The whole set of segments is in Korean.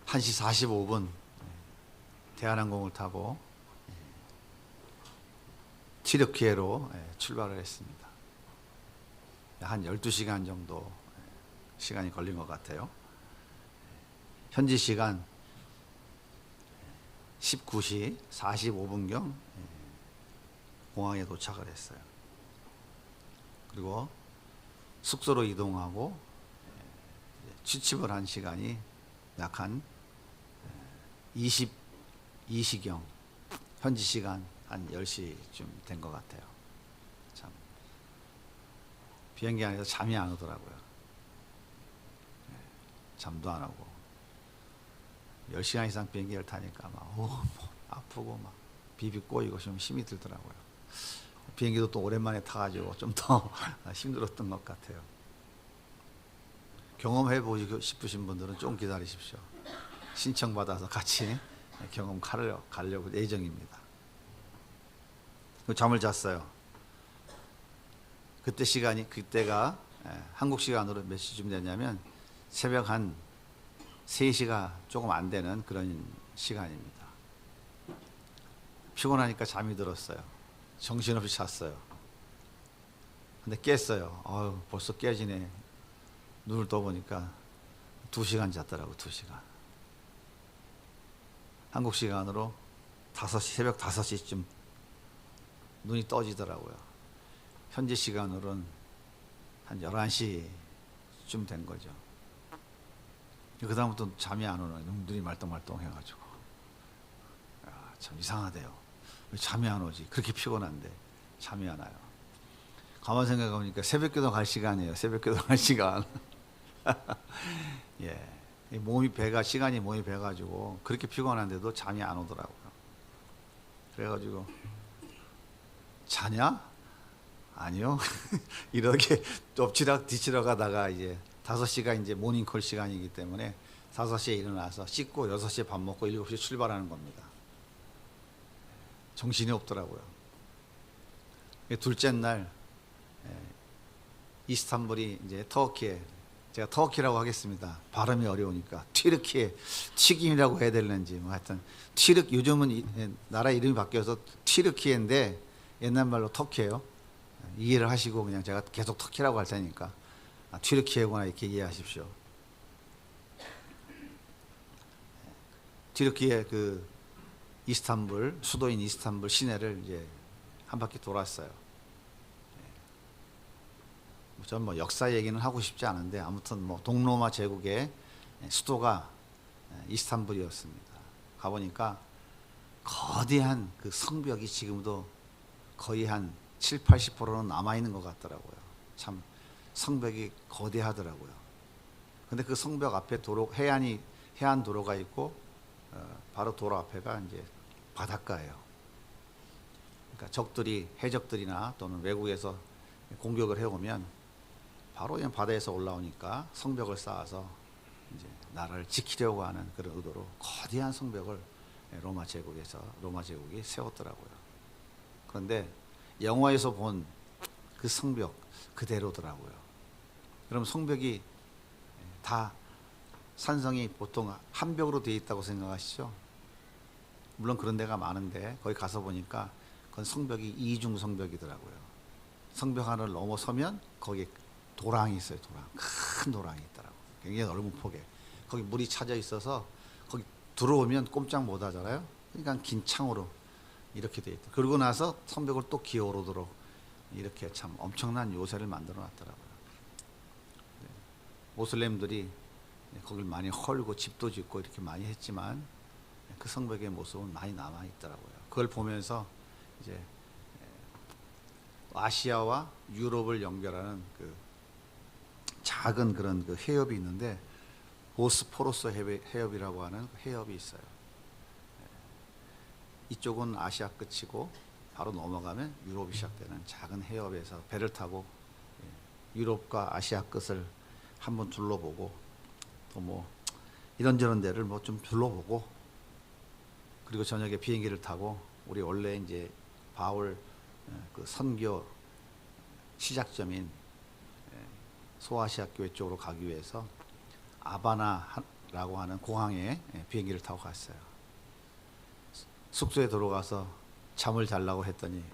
1시 45분 대한항공을 타고 튀르키예로 출발을 했습니다. 한 12시간 정도 시간이 걸린 것 같아요. 현지 시간 19시 45분경 공항에 도착을 했어요. 그리고 숙소로 이동하고 취침을 한 시간이 약 한 22시경, 현지 시간 한 10시쯤 된 것 같아요. 참 비행기 안에서 잠이 안 오더라고요. 잠도 안 오고 10시간 이상 비행기를 타니까 막 아프고 막 비비 꼬이고 좀 힘이 들더라고요. 비행기도 또 오랜만에 타가지고 좀 더 힘들었던 것 같아요. 경험해보고 싶으신 분들은 좀 기다리십시오. 신청받아서 같이 경험 가려고 예정입니다. 잠을 잤어요. 그때가 한국 시간으로 몇 시쯤 됐냐면 새벽 한 3시가 조금 안 되는 그런 시간입니다. 피곤하니까 잠이 들었어요. 정신없이 잤어요. 근데 깼어요. 벌써 깨지네. 눈을 떠보니까 2시간 잤더라고. 2시간. 한국 시간으로 새벽 5시쯤 눈이 떠지더라고요. 현지 시간으로는 한 11시쯤 된 거죠. 그 다음부터 잠이 안 오는 거예요. 눈이 말똥말똥 해가지고. 참 이상하대요. 왜 잠이 안 오지? 그렇게 피곤한데 잠이 안 와요. 가만 생각해보니까 새벽기도 갈 시간이에요. 새벽기도 갈 시간. 예. 시간이 몸이 배가지고 그렇게 피곤한데도 잠이 안 오더라고요. 그래가지고 자냐? 아니요. 이렇게 엎치락 뒤치락 하다가 이제 5시가 이제 모닝콜 시간이기 때문에 5시에 일어나서 씻고 6시에 밥 먹고 7시에 출발하는 겁니다. 정신이 없더라고요. 둘째 날 이스탄불이 이제 터키에, 제가 터키라고 하겠습니다. 발음이 어려우니까 튀르키예, 튀김이라고 해야 되는지 뭐 하여튼 요즘은 나라 이름이 바뀌어서 튀르키예인데 옛날 말로 터키예요. 이해를 하시고 그냥 제가 계속 터키라고 할 테니까 튀르키예구나 이렇게 이해하십시오. 튀르키예 수도인 이스탄불 시내를 이제 한 바퀴 돌았어요. 전 역사 얘기는 하고 싶지 않은데 아무튼 동로마 제국의 수도가 이스탄불이었습니다. 가보니까 거대한 그 성벽이 지금도 거의 한 7, 80%는 남아있는 것 같더라고요. 참 성벽이 거대하더라고요. 근데 그 성벽 앞에 해안 도로가 있고 바로 도로 앞에가 이제 바닷가예요. 그러니까 해적들이나 또는 외국에서 공격을 해오면 바로 그냥 바다에서 올라오니까 성벽을 쌓아서 이제 나라를 지키려고 하는 그런 의도로 거대한 성벽을 로마 제국이 세웠더라고요. 그런데 영화에서 본 그 성벽 그대로더라고요. 그럼 성벽이 다 산성이 보통 한 벽으로 되어 있다고 생각하시죠? 물론 그런 데가 많은데 거기 가서 보니까 그건 성벽이 이중 성벽이더라고요. 성벽 하나를 넘어서면 거기에 도랑이 있어요. 큰 도랑이 있더라고요. 굉장히 넓은 폭에. 거기 물이 차져 있어서 거기 들어오면 꼼짝 못 하잖아요. 그러니까 긴 창으로 이렇게 돼 있다. 그러고 나서 성벽을 또 기어오르도록 이렇게 참 엄청난 요새를 만들어 놨더라고요. 모슬렘들이 거길 많이 헐고 집도 짓고 이렇게 많이 했지만 그 성벽의 모습은 많이 남아 있더라고요. 그걸 보면서 이제 아시아와 유럽을 연결하는 그 작은 그런 그 해협이 있는데 보스포러스 해협이라고 하는 해협이 있어요. 이쪽은 아시아 끝이고 바로 넘어가면 유럽이 시작되는 작은 해협에서 배를 타고 유럽과 아시아 끝을 한번 둘러보고 또 이런저런 데를 좀 둘러보고 그리고 저녁에 비행기를 타고 우리 원래 이제 바울 그 선교 시작점인 소아시아 교회 쪽으로 가기 위해서 아바나 라고 하는 공항에 비행기를 타고 갔어요. 숙소에 들어가서 잠을 자려고 했더니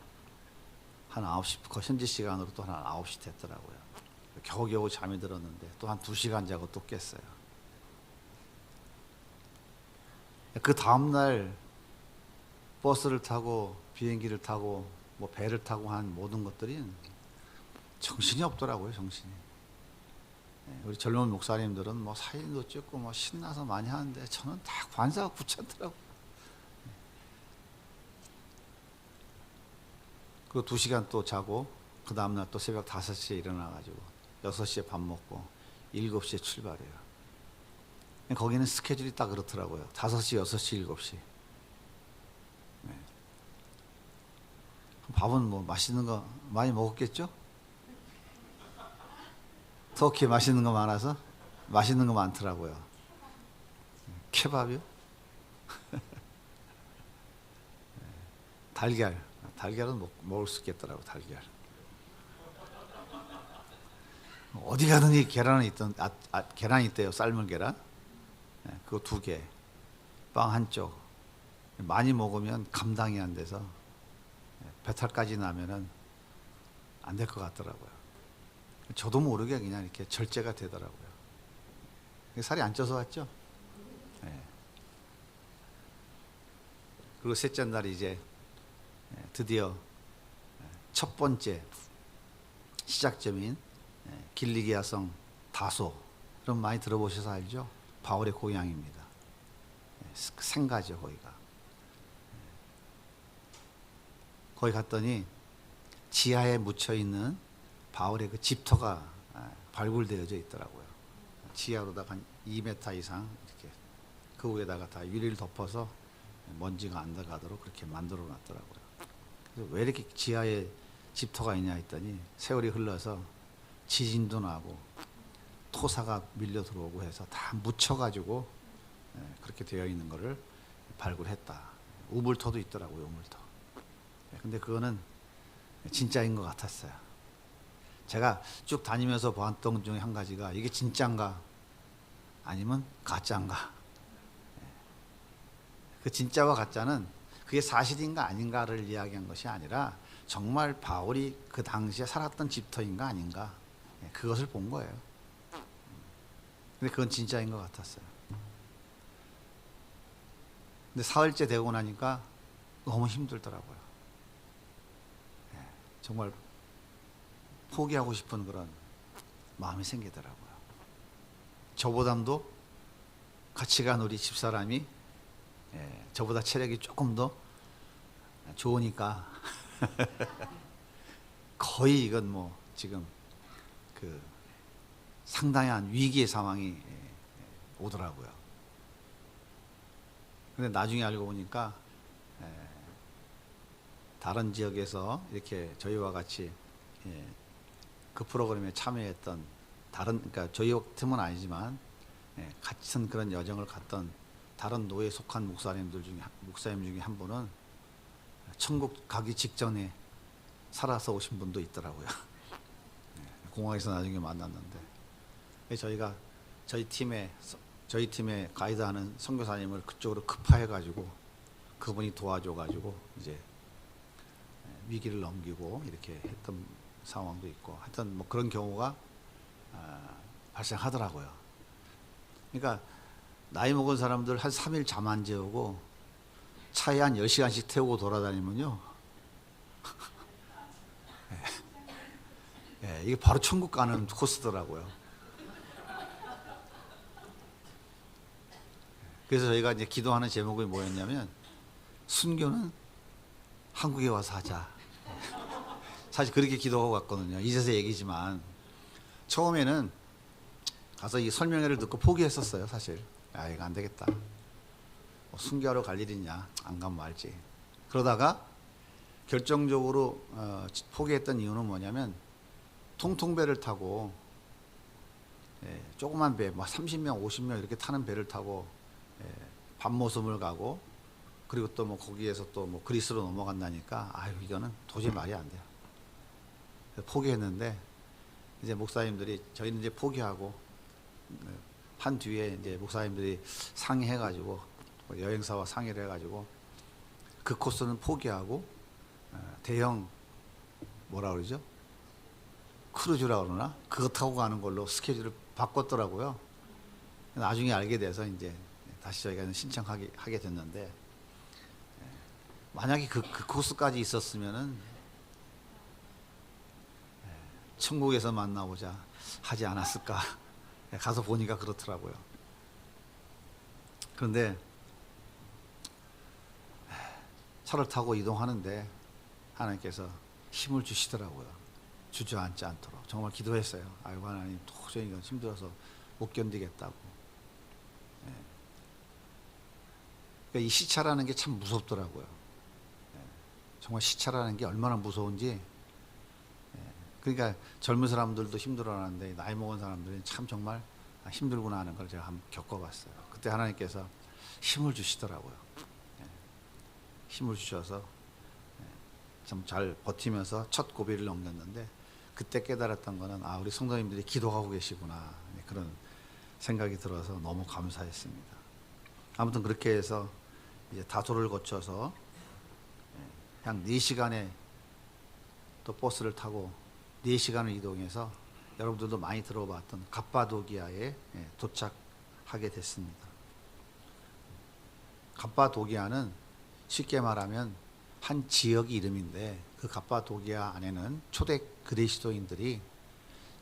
한 9시, 현지 시간으로 또 한 9시 됐더라고요. 겨우겨우 잠이 들었는데 또 한 2시간 자고 또 깼어요. 그 다음날 버스를 타고 비행기를 타고 뭐 배를 타고 한 모든 것들이 정신이 없더라고요, 정신이. 우리 젊은 목사님들은 뭐 사진도 찍고 뭐 신나서 많이 하는데 저는 다 관사가 귀찮더라고요. 그 2시간 또 자고 그 다음날 또 새벽 5시에 일어나가지고 6시에 밥 먹고 7시에 출발해요. 거기는 스케줄이 딱 그렇더라고요. 5시, 6시, 7시. 밥은 뭐 맛있는 거 많이 먹었겠죠? 터키 맛있는 거 많아서 맛있는 거 많더라고요. 케밥이요? 달걀은 먹을 수 있겠더라고. 달걀. 어디 가든지 계란은 있던 계란이 있대요. 삶은 계란. 그거 2개, 빵 한쪽. 많이 먹으면 감당이 안 돼서 배탈까지 나면은 안 될 것 같더라고요. 저도 모르게 그냥 이렇게 절제가 되더라고요. 살이 안 쪄서 왔죠. 그리고 셋째 날이 이제 드디어 첫 번째 시작점인 길리기아성 다소. 그럼 많이 들어보셔서 알죠? 바울의 고향입니다. 생가죠, 거기가. 거기 갔더니 지하에 묻혀 있는 바울의 그 집터가 발굴되어져 있더라고요. 지하로다가 한 2m 이상 이렇게 그 위에다가 다 유리를 덮어서 먼지가 안 들어가도록 그렇게 만들어 놨더라고요. 그래서 왜 이렇게 지하에 집터가 있냐 했더니 세월이 흘러서 지진도 나고 토사가 밀려 들어오고 해서 다 묻혀가지고 그렇게 되어 있는 거를 발굴했다. 우물터도 있더라고요, 우물터. 근데 그거는 진짜인 것 같았어요. 제가 쭉 다니면서 봤던 것 중에 한 가지가 이게 진짜인가 아니면 가짜인가. 그 진짜와 가짜는 그게 사실인가 아닌가를 이야기한 것이 아니라 정말 바울이 그 당시에 살았던 집터인가 아닌가 그것을 본 거예요. 근데 그건 진짜인 것 같았어요. 근데 사흘째 되고 나니까 너무 힘들더라고요. 정말 포기하고 싶은 그런 마음이 생기더라고요. 저보담도 같이 간 우리 집사람이 저보다 체력이 조금 더 좋으니까 거의 이건 뭐 지금 그 상당한 위기의 상황이 오더라고요. 근데 나중에 알고 보니까 다른 지역에서 이렇게 저희와 같이 그 프로그램에 참여했던 그러니까 저희 팀은 아니지만 같은 그런 여정을 갔던 다른 노예에 속한 목사님 중에 한 분은 천국 가기 직전에 살아서 오신 분도 있더라고요. 공항에서 나중에 만났는데 저희 팀에 가이드하는 선교사님을 그쪽으로 급파해가지고 그분이 도와줘가지고 이제 위기를 넘기고 이렇게 했던 상황도 있고 하여튼 뭐 그런 경우가 발생하더라고요. 그러니까 나이 먹은 사람들 한 3일 잠 안 재우고 차에 한 10시간씩 태우고 돌아다니면요. 이게 바로 천국 가는 코스더라고요. 그래서 저희가 이제 기도하는 제목이 뭐였냐면 순교는 한국에 와서 하자. 사실 그렇게 기도하고 갔거든요. 이제서 얘기지만 처음에는 가서 이 설명회를 듣고 포기했었어요. 사실 이거 안 되겠다. 뭐 순교하러 갈 일이냐, 안 가면 말지. 그러다가 결정적으로 포기했던 이유는 뭐냐면 통통배를 타고 조그만 배, 막 30명, 50명 이렇게 타는 배를 타고 밤모섬을 가고 그리고 또 뭐 거기에서 또 뭐 그리스로 넘어간다니까 이거는 도저히 말이 안 돼요. 포기했는데 이제 목사님들이 저희는 이제 포기하고 한 뒤에 이제 목사님들이 상의해가지고 여행사와 상의를 해가지고 그 코스는 포기하고 대형 뭐라 그러죠? 크루즈라 그러나 그거 타고 가는 걸로 스케줄을 바꿨더라고요. 나중에 알게 돼서 이제 다시 저희가 신청하게 됐는데 만약에 그 코스까지 있었으면은 천국에서 만나보자 하지 않았을까. 가서 보니까 그렇더라고요. 그런데 차를 타고 이동하는데 하나님께서 힘을 주시더라고요. 주저앉지 않도록. 정말 기도했어요. 아이고 하나님, 도저히 이건 힘들어서 못 견디겠다고. 그러니까 이 시차라는 게 참 무섭더라고요. 정말 시차라는 게 얼마나 무서운지. 그러니까 젊은 사람들도 힘들어하는데 나이 먹은 사람들은 참 정말 힘들구나 하는 걸 제가 한번 겪어봤어요. 그때 하나님께서 힘을 주시더라고요. 힘을 주셔서 참 잘 버티면서 첫 고비를 넘겼는데 그때 깨달았던 거는 우리 성도님들이 기도하고 계시구나, 그런 생각이 들어서 너무 감사했습니다. 아무튼 그렇게 해서 이제 다소를 거쳐서 약 4시간의 또 버스를 타고 4시간을 이동해서 여러분들도 많이 들어봤던 갑바도기아에 도착하게 됐습니다. 갑바도기아는 쉽게 말하면 한 지역의 이름인데 그 갑바도기아 안에는 초대 그리스도인들이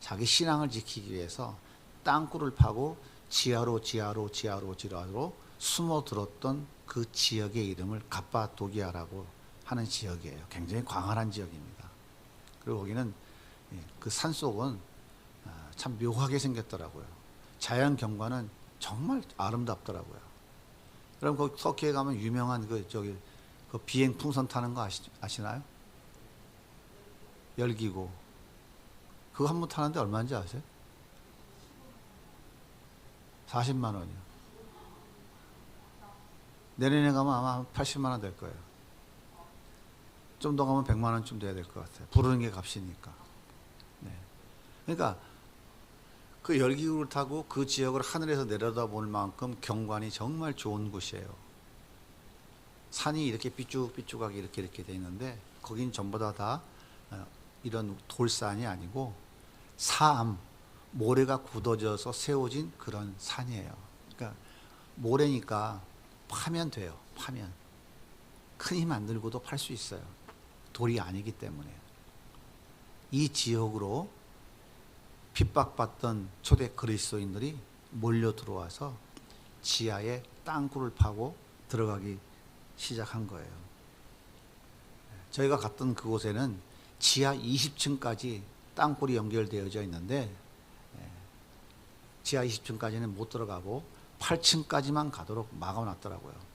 자기 신앙을 지키기 위해서 땅굴을 파고 지하로 숨어들었던 그 지역의 이름을 갑바도기아라고 하는 지역이에요. 굉장히 광활한 지역입니다. 그리고 거기는 그 산속은 참 묘하게 생겼더라고요. 자연 경관은 정말 아름답더라고요. 그럼 거기 터키에 가면 유명한 그 비행 풍선 타는 거 아시나요? 열기구. 그거 한 번 타는데 얼마인지 아세요? 40만 원이요. 내년에 가면 아마 80만 원 될 거예요. 좀 더 가면 100만 원쯤 돼야 될 것 같아요. 부르는 게 값이니까. 그러니까 그 열기구를 타고 그 지역을 하늘에서 내려다볼 만큼 경관이 정말 좋은 곳이에요. 산이 이렇게 삐쭉삐쭉하게 이렇게 돼 있는데 거긴 전부 다 이런 돌산이 아니고 모래가 굳어져서 세워진 그런 산이에요. 그러니까 모래니까 파면 돼요. 파면. 큰 힘 안 들고도 팔 수 있어요. 돌이 아니기 때문에. 이 지역으로 핍박받던 초대 그리스도인들이 몰려 들어와서 지하에 땅굴을 파고 들어가기 시작한 거예요. 저희가 갔던 그곳에는 지하 20층까지 땅굴이 연결되어져 있는데 지하 20층까지는 못 들어가고 8층까지만 가도록 막아놨더라고요.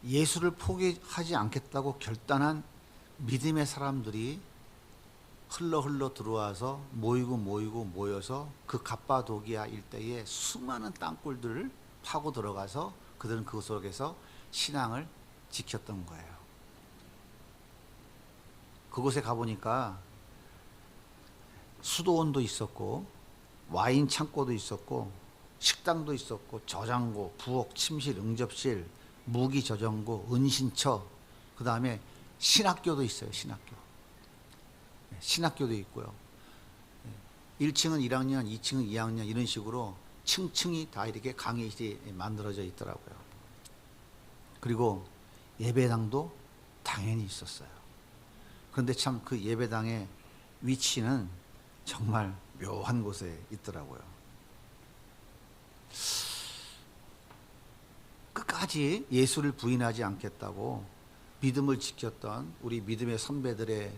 예수를 포기하지 않겠다고 결단한 믿음의 사람들이 흘러 들어와서 모여서 그 갑바도기아 일대에 수많은 땅굴들을 파고 들어가서 그들은 그 속에서 신앙을 지켰던 거예요. 그곳에 가보니까 수도원도 있었고 와인 창고도 있었고 식당도 있었고 저장고, 부엌, 침실, 응접실, 무기 저장고, 은신처, 그 다음에 신학교도 있어요. 신학교도 있고요. 1층은 1학년, 2층은 2학년 이런 식으로 층층이 다 이렇게 강의실이 만들어져 있더라고요. 그리고 예배당도 당연히 있었어요. 그런데 참 그 예배당의 위치는 정말 묘한 곳에 있더라고요. 끝까지 예수를 부인하지 않겠다고 믿음을 지켰던 우리 믿음의 선배들의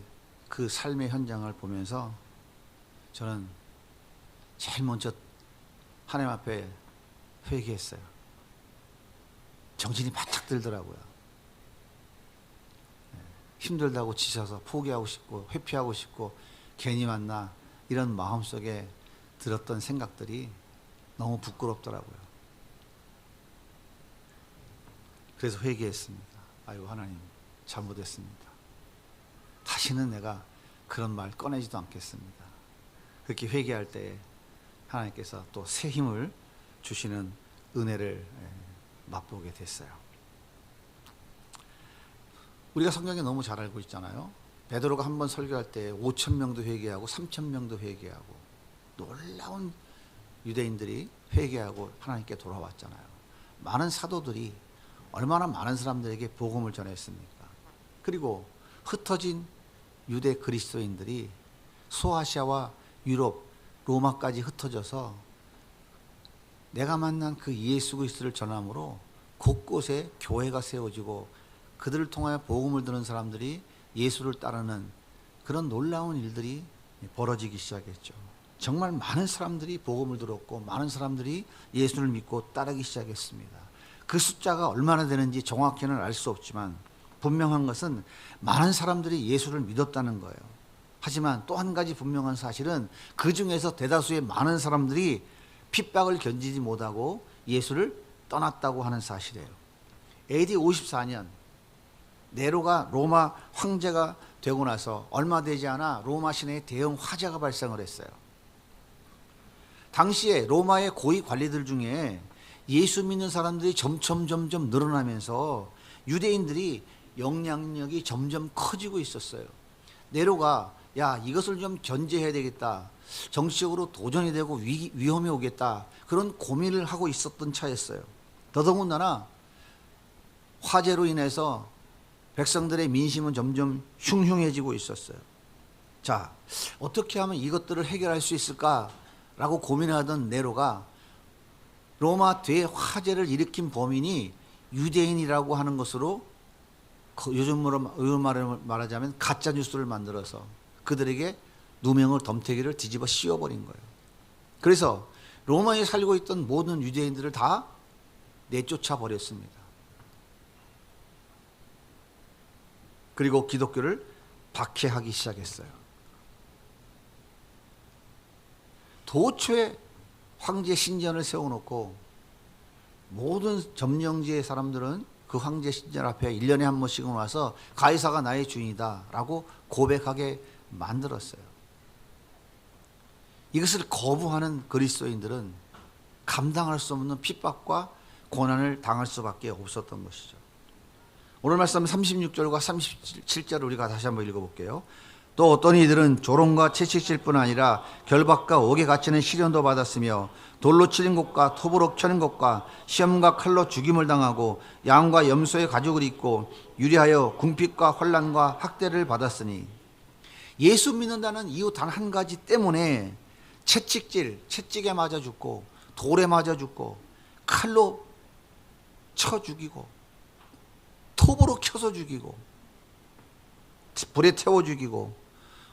그 삶의 현장을 보면서 저는 제일 먼저 하나님 앞에 회개했어요. 정신이 바짝 들더라고요. 힘들다고 지쳐서 포기하고 싶고 회피하고 싶고 괜히 만나 이런 마음속에 들었던 생각들이 너무 부끄럽더라고요. 그래서 회개했습니다. 아이고 하나님 잘못했습니다. 다시는 내가 그런 말 꺼내지도 않겠습니다. 그렇게 회개할 때 하나님께서 또 새 힘을 주시는 은혜를 맛보게 됐어요. 우리가 성경에 너무 잘 알고 있잖아요. 베드로가 한 번 설교할 때 5,000명도 회개하고 3,000명도 회개하고 놀라운 유대인들이 회개하고 하나님께 돌아왔잖아요. 많은 사도들이 얼마나 많은 사람들에게 복음을 전했습니까? 그리고 흩어진 유대 그리스도인들이 소아시아와 유럽, 로마까지 흩어져서 내가 만난 그 예수 그리스도를 전함으로 곳곳에 교회가 세워지고 그들을 통하여 복음을 듣는 사람들이 예수를 따르는 그런 놀라운 일들이 벌어지기 시작했죠. 정말 많은 사람들이 복음을 들었고 많은 사람들이 예수를 믿고 따르기 시작했습니다. 그 숫자가 얼마나 되는지 정확히는 알 수 없지만 분명한 것은 많은 사람들이 예수를 믿었다는 거예요. 하지만 또 한 가지 분명한 사실은 그 중에서 대다수의 많은 사람들이 핍박을 견디지 못하고 예수를 떠났다고 하는 사실이에요. AD 54년 네로가 로마 황제가 되고 나서 얼마 되지 않아 로마 시내에 대형 화재가 발생을 했어요. 당시에 로마의 고위 관리들 중에 예수 믿는 사람들이 점점 늘어나면서 유대인들이 영향력이 점점 커지고 있었어요. 네로가 야, 이것을 좀 견제해야 되겠다. 정치적으로 도전이 되고 위험이 오겠다. 그런 고민을 하고 있었던 차였어요. 더더군다나 화재로 인해서 백성들의 민심은 점점 흉흉해지고 있었어요. 자, 어떻게 하면 이것들을 해결할 수 있을까라고 고민하던 네로가 로마 대화재를 일으킨 범인이 유대인이라고 하는 것으로 요즘으로 말하자면 가짜 뉴스를 만들어서 그들에게 누명을 덤태기를 뒤집어 씌워버린 거예요. 그래서 로마에 살고 있던 모든 유대인들을 다 내쫓아 버렸습니다. 그리고 기독교를 박해하기 시작했어요. 도초에 황제 신전을 세워놓고 모든 점령지의 사람들은 그 황제 신전 앞에 1년에 한 번씩은 와서 가이사가 나의 주인이다 라고 고백하게 만들었어요. 이것을 거부하는 그리스도인들은 감당할 수 없는 핍박과 고난을 당할 수밖에 없었던 것이죠. 오늘 말씀 36절과 37절을 우리가 다시 한번 읽어볼게요. 또 어떤 이들은 조롱과 채찍질 뿐 아니라 결박과 옥에 갇히는 시련도 받았으며 돌로 치는 것과 톱으로 쳐는 것과 시험과 칼로 죽임을 당하고 양과 염소의 가죽을 입고 유리하여 궁핍과 환난과 학대를 받았으니 예수 믿는다는 이유 단 한 가지 때문에 채찍에 맞아 죽고 돌에 맞아 죽고 칼로 쳐 죽이고 톱으로 켜서 죽이고 불에 태워 죽이고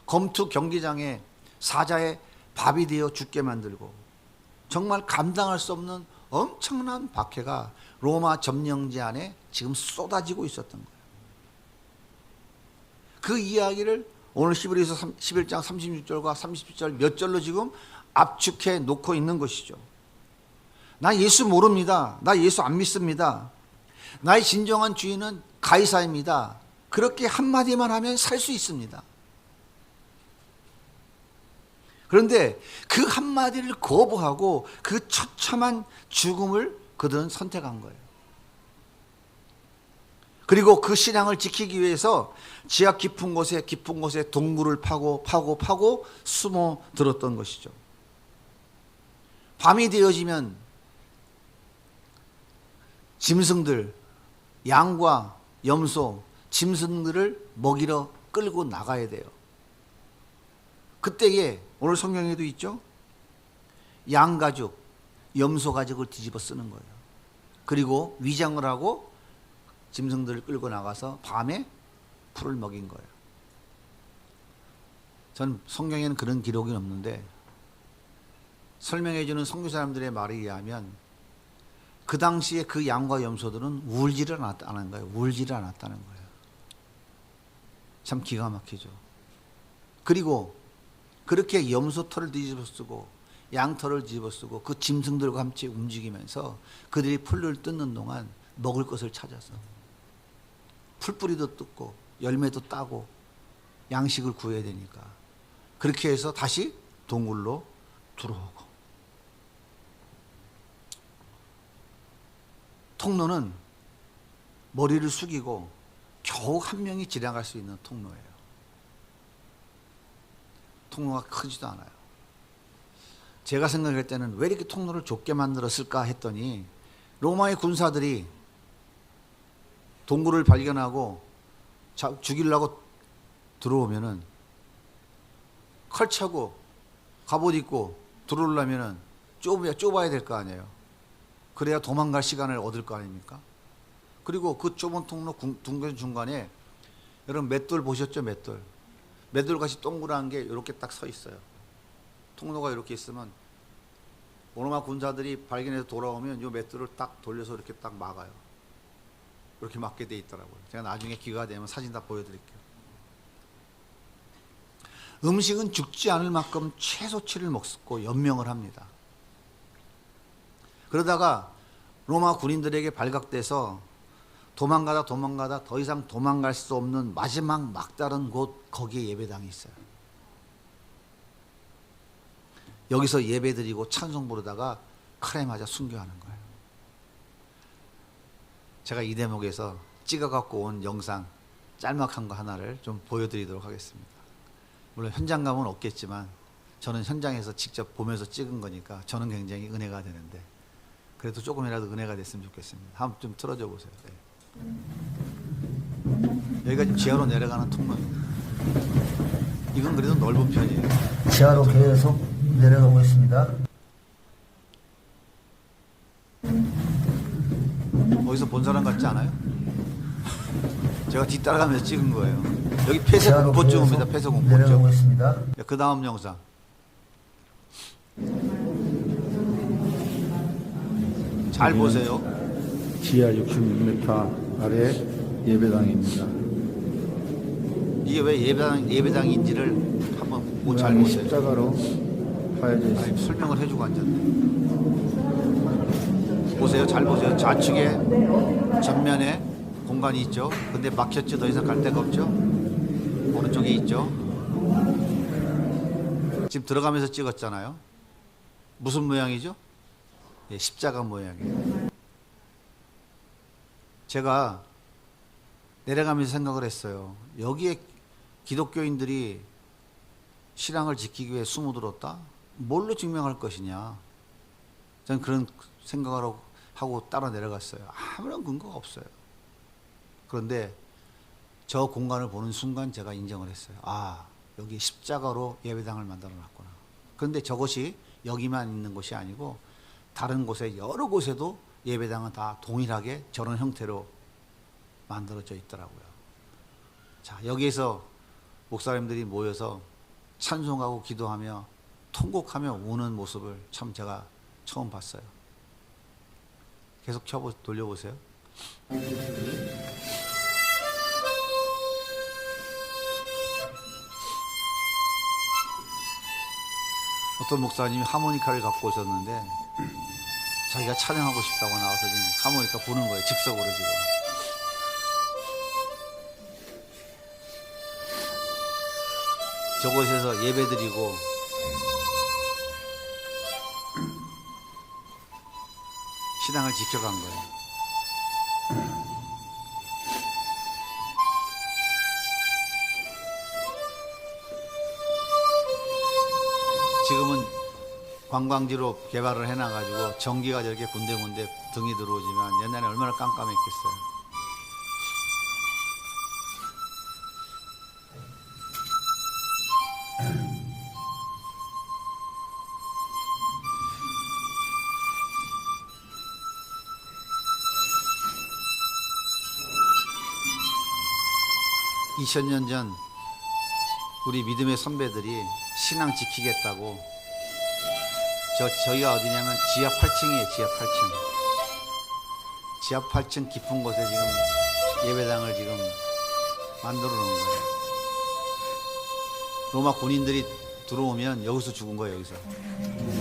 검투 경기장에 사자의 밥이 되어 죽게 만들고 정말 감당할 수 없는 엄청난 박해가 로마 점령지 안에 지금 쏟아지고 있었던 거예요. 그 이야기를 오늘 히브리서 11장 36절과 37절 몇 절로 지금 압축해 놓고 있는 것이죠. 나 예수 모릅니다. 나 예수 안 믿습니다. 나의 진정한 주인은 가이사입니다. 그렇게 한마디만 하면 살 수 있습니다. 그런데 그 한마디를 거부하고 그 처참한 죽음을 그들은 선택한 거예요. 그리고 그 신앙을 지키기 위해서 지하 깊은 곳에 동굴을 파고 숨어 들었던 것이죠. 밤이 되어지면 짐승들, 양과 염소, 짐승들을 먹이러 끌고 나가야 돼요. 그때에 오늘 성경에도 있죠. 양 가죽, 염소 가죽을 뒤집어 쓰는 거예요. 그리고 위장을 하고 짐승들을 끌고 나가서 밤에 풀을 먹인 거예요. 전 성경에는 그런 기록이 없는데 설명해 주는 선교사님들의 말에 의하면 그 당시에 그 양과 염소들은 울지를 않았다는 거예요. 울지를 않았다는 거예요. 참 기가 막히죠. 그리고 그렇게 염소 털을 뒤집어 쓰고 양 털을 뒤집어 쓰고 그 짐승들과 함께 움직이면서 그들이 풀을 뜯는 동안 먹을 것을 찾아서 풀뿌리도 뜯고 열매도 따고 양식을 구해야 되니까 그렇게 해서 다시 동굴로 들어오고. 통로는 머리를 숙이고 겨우 한 명이 지나갈 수 있는 통로예요. 통로가 크지도 않아요. 제가 생각할 때는 왜 이렇게 통로를 좁게 만들었을까 했더니 로마의 군사들이 동굴을 발견하고 죽이려고 들어오면은 칼 차고 갑옷 입고 들어오려면은 좁아야 될 거 아니에요. 그래야 도망갈 시간을 얻을 거 아닙니까? 그리고 그 좁은 통로 중간에 여러분 맷돌 보셨죠? 맷돌 같이 동그란 게 이렇게 딱 서 있어요. 통로가 이렇게 있으면 로마 군사들이 발견해서 돌아오면 이 맷돌을 딱 돌려서 이렇게 딱 막아요. 이렇게 막게 돼 있더라고요. 제가 나중에 기회가 되면 사진 다 보여드릴게요. 음식은 죽지 않을 만큼 채소치를 먹고 연명을 합니다. 그러다가 로마 군인들에게 발각돼서 도망가다 더 이상 도망갈 수 없는 마지막 막다른 곳, 거기에 예배당이 있어요. 여기서 예배드리고 찬송 부르다가 칼에 맞아 순교하는 거예요. 제가 이 대목에서 찍어갖고 온 영상 짤막한 거 하나를 좀 보여드리도록 하겠습니다. 물론 현장감은 없겠지만 저는 현장에서 직접 보면서 찍은 거니까 저는 굉장히 은혜가 되는데 그래도 조금이라도 은혜가 됐으면 좋겠습니다. 한번 좀 틀어줘 보세요. 네. 여기가 지금 지하로 내려가는 통로입니다. 이건 그래도 넓은 편이에요. 지하로 계속 내려가고 있습니다. 어디서 본 사람 같지 않아요? 제가 뒤따라가면서 찍은 거예요. 여기 폐쇄공포증입니다. 내려가고 있습니다. 그 다음 영상. 잘 보세요. 지하 66m 아래 예배당입니다. 이게 왜 예배당인지를 한번 잘 모양이 보세요. 십자가로 파여져 있습니다. 설명을 해주고 앉았네. 보세요. 잘 보세요. 좌측에 전면에 공간이 있죠. 근데 막혔죠. 더 이상 갈 데가 없죠. 오른쪽에 있죠. 지금 들어가면서 찍었잖아요. 무슨 모양이죠? 예, 십자가 모양이에요. 제가 내려가면서 생각을 했어요. 여기에 기독교인들이 신앙을 지키기 위해 숨어들었다? 뭘로 증명할 것이냐? 저는 그런 생각을 하고 따라 내려갔어요. 아무런 근거가 없어요. 그런데 저 공간을 보는 순간 제가 인정을 했어요. 아, 여기 십자가로 예배당을 만들어 놨구나. 그런데 저것이 여기만 있는 곳이 아니고 다른 곳에 여러 곳에도 예배당은 다 동일하게 저런 형태로 만들어져 있더라고요. 자, 여기에서 목사님들이 모여서 찬송하고 기도하며 통곡하며 우는 모습을 참 제가 처음 봤어요. 계속 돌려보세요. 어떤 목사님이 하모니카를 갖고 오셨는데 자기가 찬양하고 싶다고 나와서 지금 하모니카 부는 거예요. 즉석으로 지금. 저곳에서 예배드리고 신앙을 지켜간 거예요. 지금은 관광지로 개발을 해놔가지고 전기가 저렇게 군데군데 등이 들어오지만 옛날에 얼마나 깜깜했겠어요. (2000년) 전 우리 믿음의 선배들이 신앙 지키겠다고 저희가 어디냐면 지하 8층이에요. 지하 8층 깊은 곳에 지금 예배당을 지금 만들어 놓은 거예요. 로마 군인들이 들어오면 여기서 죽은 거예요. 여기서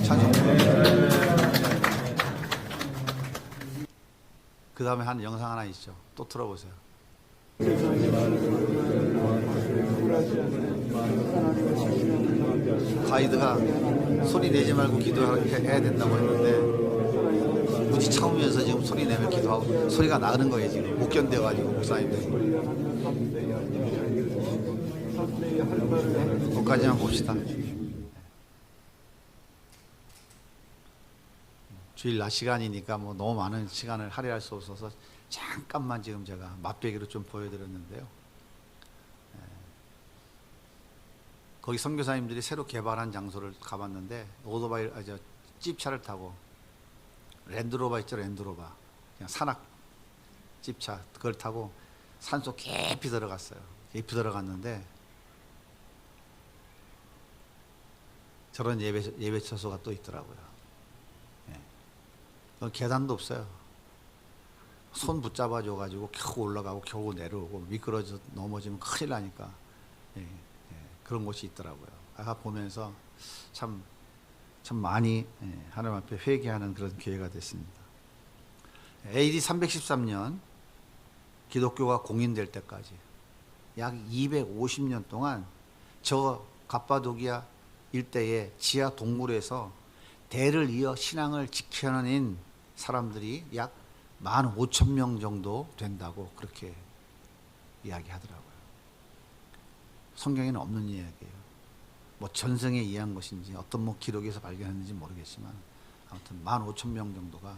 찬송. 그 다음에 한 영상 하나 있죠. 또 틀어보세요. 가이드가 소리 내지 말고 기도해야 된다고 했는데 무지 참으면서 지금 소리 내면 기도하고 소리가 나는 거예요. 지금 못 견뎌가지고 목사님들이. 거기까지만 봅시다. 주일 낮 시간이니까 뭐 너무 많은 시간을 할애할 수 없어서 잠깐만 지금 제가 맛배기로 좀 보여드렸는데요. 거기 선교사님들이 새로 개발한 장소를 가봤는데 오토바이, 찝차를 타고 랜드로버 있죠, 랜드로버. 그냥 산악 찝차 그걸 타고 산속 깊이 들어갔어요. 깊이 들어갔는데 저런 예배처소가 또 있더라고요. 계단도 없어요. 손 붙잡아 줘가지고 겨우 올라가고 겨우 내려오고 미끄러져 넘어지면 큰일 나니까 그런 곳이 있더라고요. 아까 보면서 참 많이 하나님 앞에 회개하는 그런 기회가 됐습니다. AD 313년 기독교가 공인될 때까지 약 250년 동안 저 갑바도기아 일대의 지하 동굴에서 대를 이어 신앙을 지켜낸 사람들이 약 15,000명 정도 된다고 그렇게 이야기하더라고요. 성경에는 없는 이야기예요. 뭐 전생에 이해한 것인지 어떤 뭐 기록에서 발견했는지 모르겠지만 아무튼 15,000명 정도가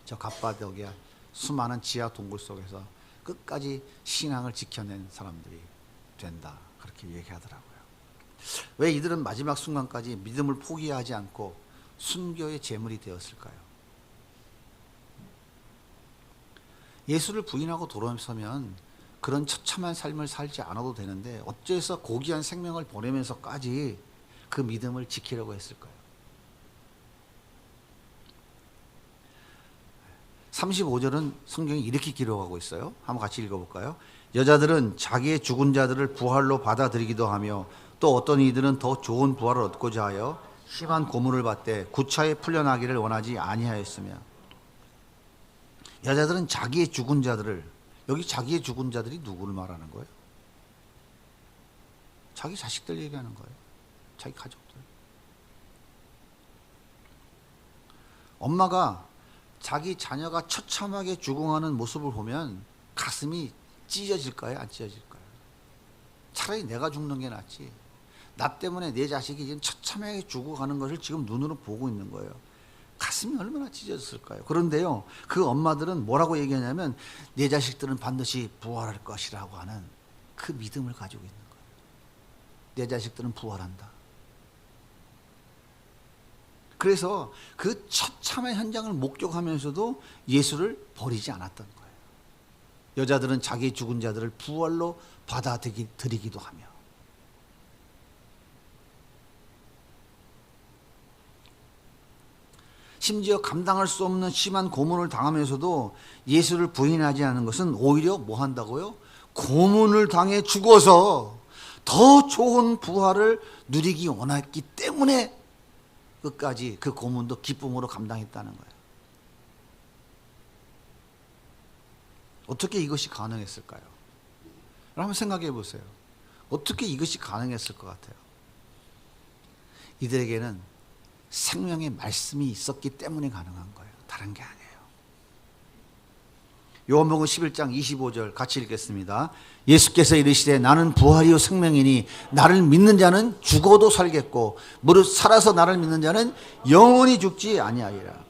저 갑바도기아 수많은 지하 동굴 속에서 끝까지 신앙을 지켜낸 사람들이 된다 그렇게 얘기하더라고요. 왜 이들은 마지막 순간까지 믿음을 포기하지 않고 순교의 제물이 되었을까요? 예수를 부인하고 돌아서면 그런 처참한 삶을 살지 않아도 되는데 어째서 고귀한 생명을 보내면서까지 그 믿음을 지키려고 했을까요? 35절은 성경이 이렇게 기록하고 있어요. 한번 같이 읽어볼까요? 여자들은 자기의 죽은 자들을 부활로 받아들이기도 하며 또 어떤 이들은 더 좋은 부활을 얻고자 하여 심한 고문을 받되 구차에 풀려나기를 원하지 아니하였으며 여자들은 자기의 죽은 자들을, 여기 자기의 죽은 자들이 누구를 말하는 거예요? 자기 자식들 얘기하는 거예요. 자기 가족들. 엄마가 자기 자녀가 처참하게 죽어가는 모습을 보면 가슴이 찢어질까요? 안 찢어질까요? 차라리 내가 죽는 게 낫지. 나 때문에 내 자식이 지금 처참하게 죽어가는 것을 지금 눈으로 보고 있는 거예요. 가슴이 얼마나 찢어졌을까요? 그런데요, 그 엄마들은 뭐라고 얘기하냐면 내 자식들은 반드시 부활할 것이라고 하는 그 믿음을 가지고 있는 거예요. 내 자식들은 부활한다. 그래서 그 처참한 현장을 목격하면서도 예수를 버리지 않았던 거예요. 여자들은 자기 죽은 자들을 부활로 받아들이기도 하며 심지어 감당할 수 없는 심한 고문을 당하면서도 예수를 부인하지 않은 것은 오히려 뭐 한다고요? 고문을 당해 죽어서 더 좋은 부활을 누리기 원했기 때문에 끝까지 그 고문도 기쁨으로 감당했다는 거예요. 어떻게 이것이 가능했을까요? 한번 생각해 보세요. 어떻게 이것이 가능했을 것 같아요? 이들에게는 생명의 말씀이 있었기 때문에 가능한 거예요. 다른 게 아니에요. 요한복음 11장 25절 같이 읽겠습니다. 예수께서 이르시되 나는 부활이요 생명이니 나를 믿는 자는 죽어도 살겠고 무릇 살아서 나를 믿는 자는 영원히 죽지 아니하리라.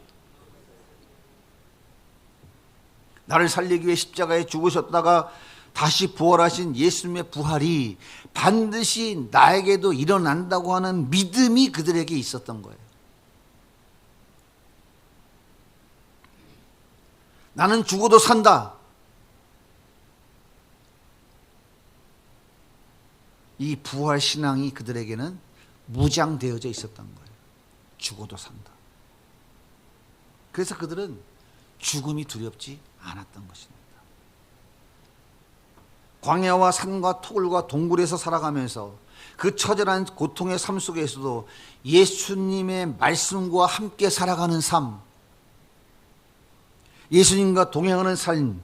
나를 살리기 위해 십자가에 죽으셨다가 다시 부활하신 예수님의 부활이 반드시 나에게도 일어난다고 하는 믿음이 그들에게 있었던 거예요. 나는 죽어도 산다. 이 부활 신앙이 그들에게는 무장되어져 있었던 거예요. 죽어도 산다. 그래서 그들은 죽음이 두렵지 않았던 것입니다. 광야와 산과 토굴과 동굴에서 살아가면서 그 처절한 고통의 삶 속에서도 예수님의 말씀과 함께 살아가는 삶, 예수님과 동행하는 삶,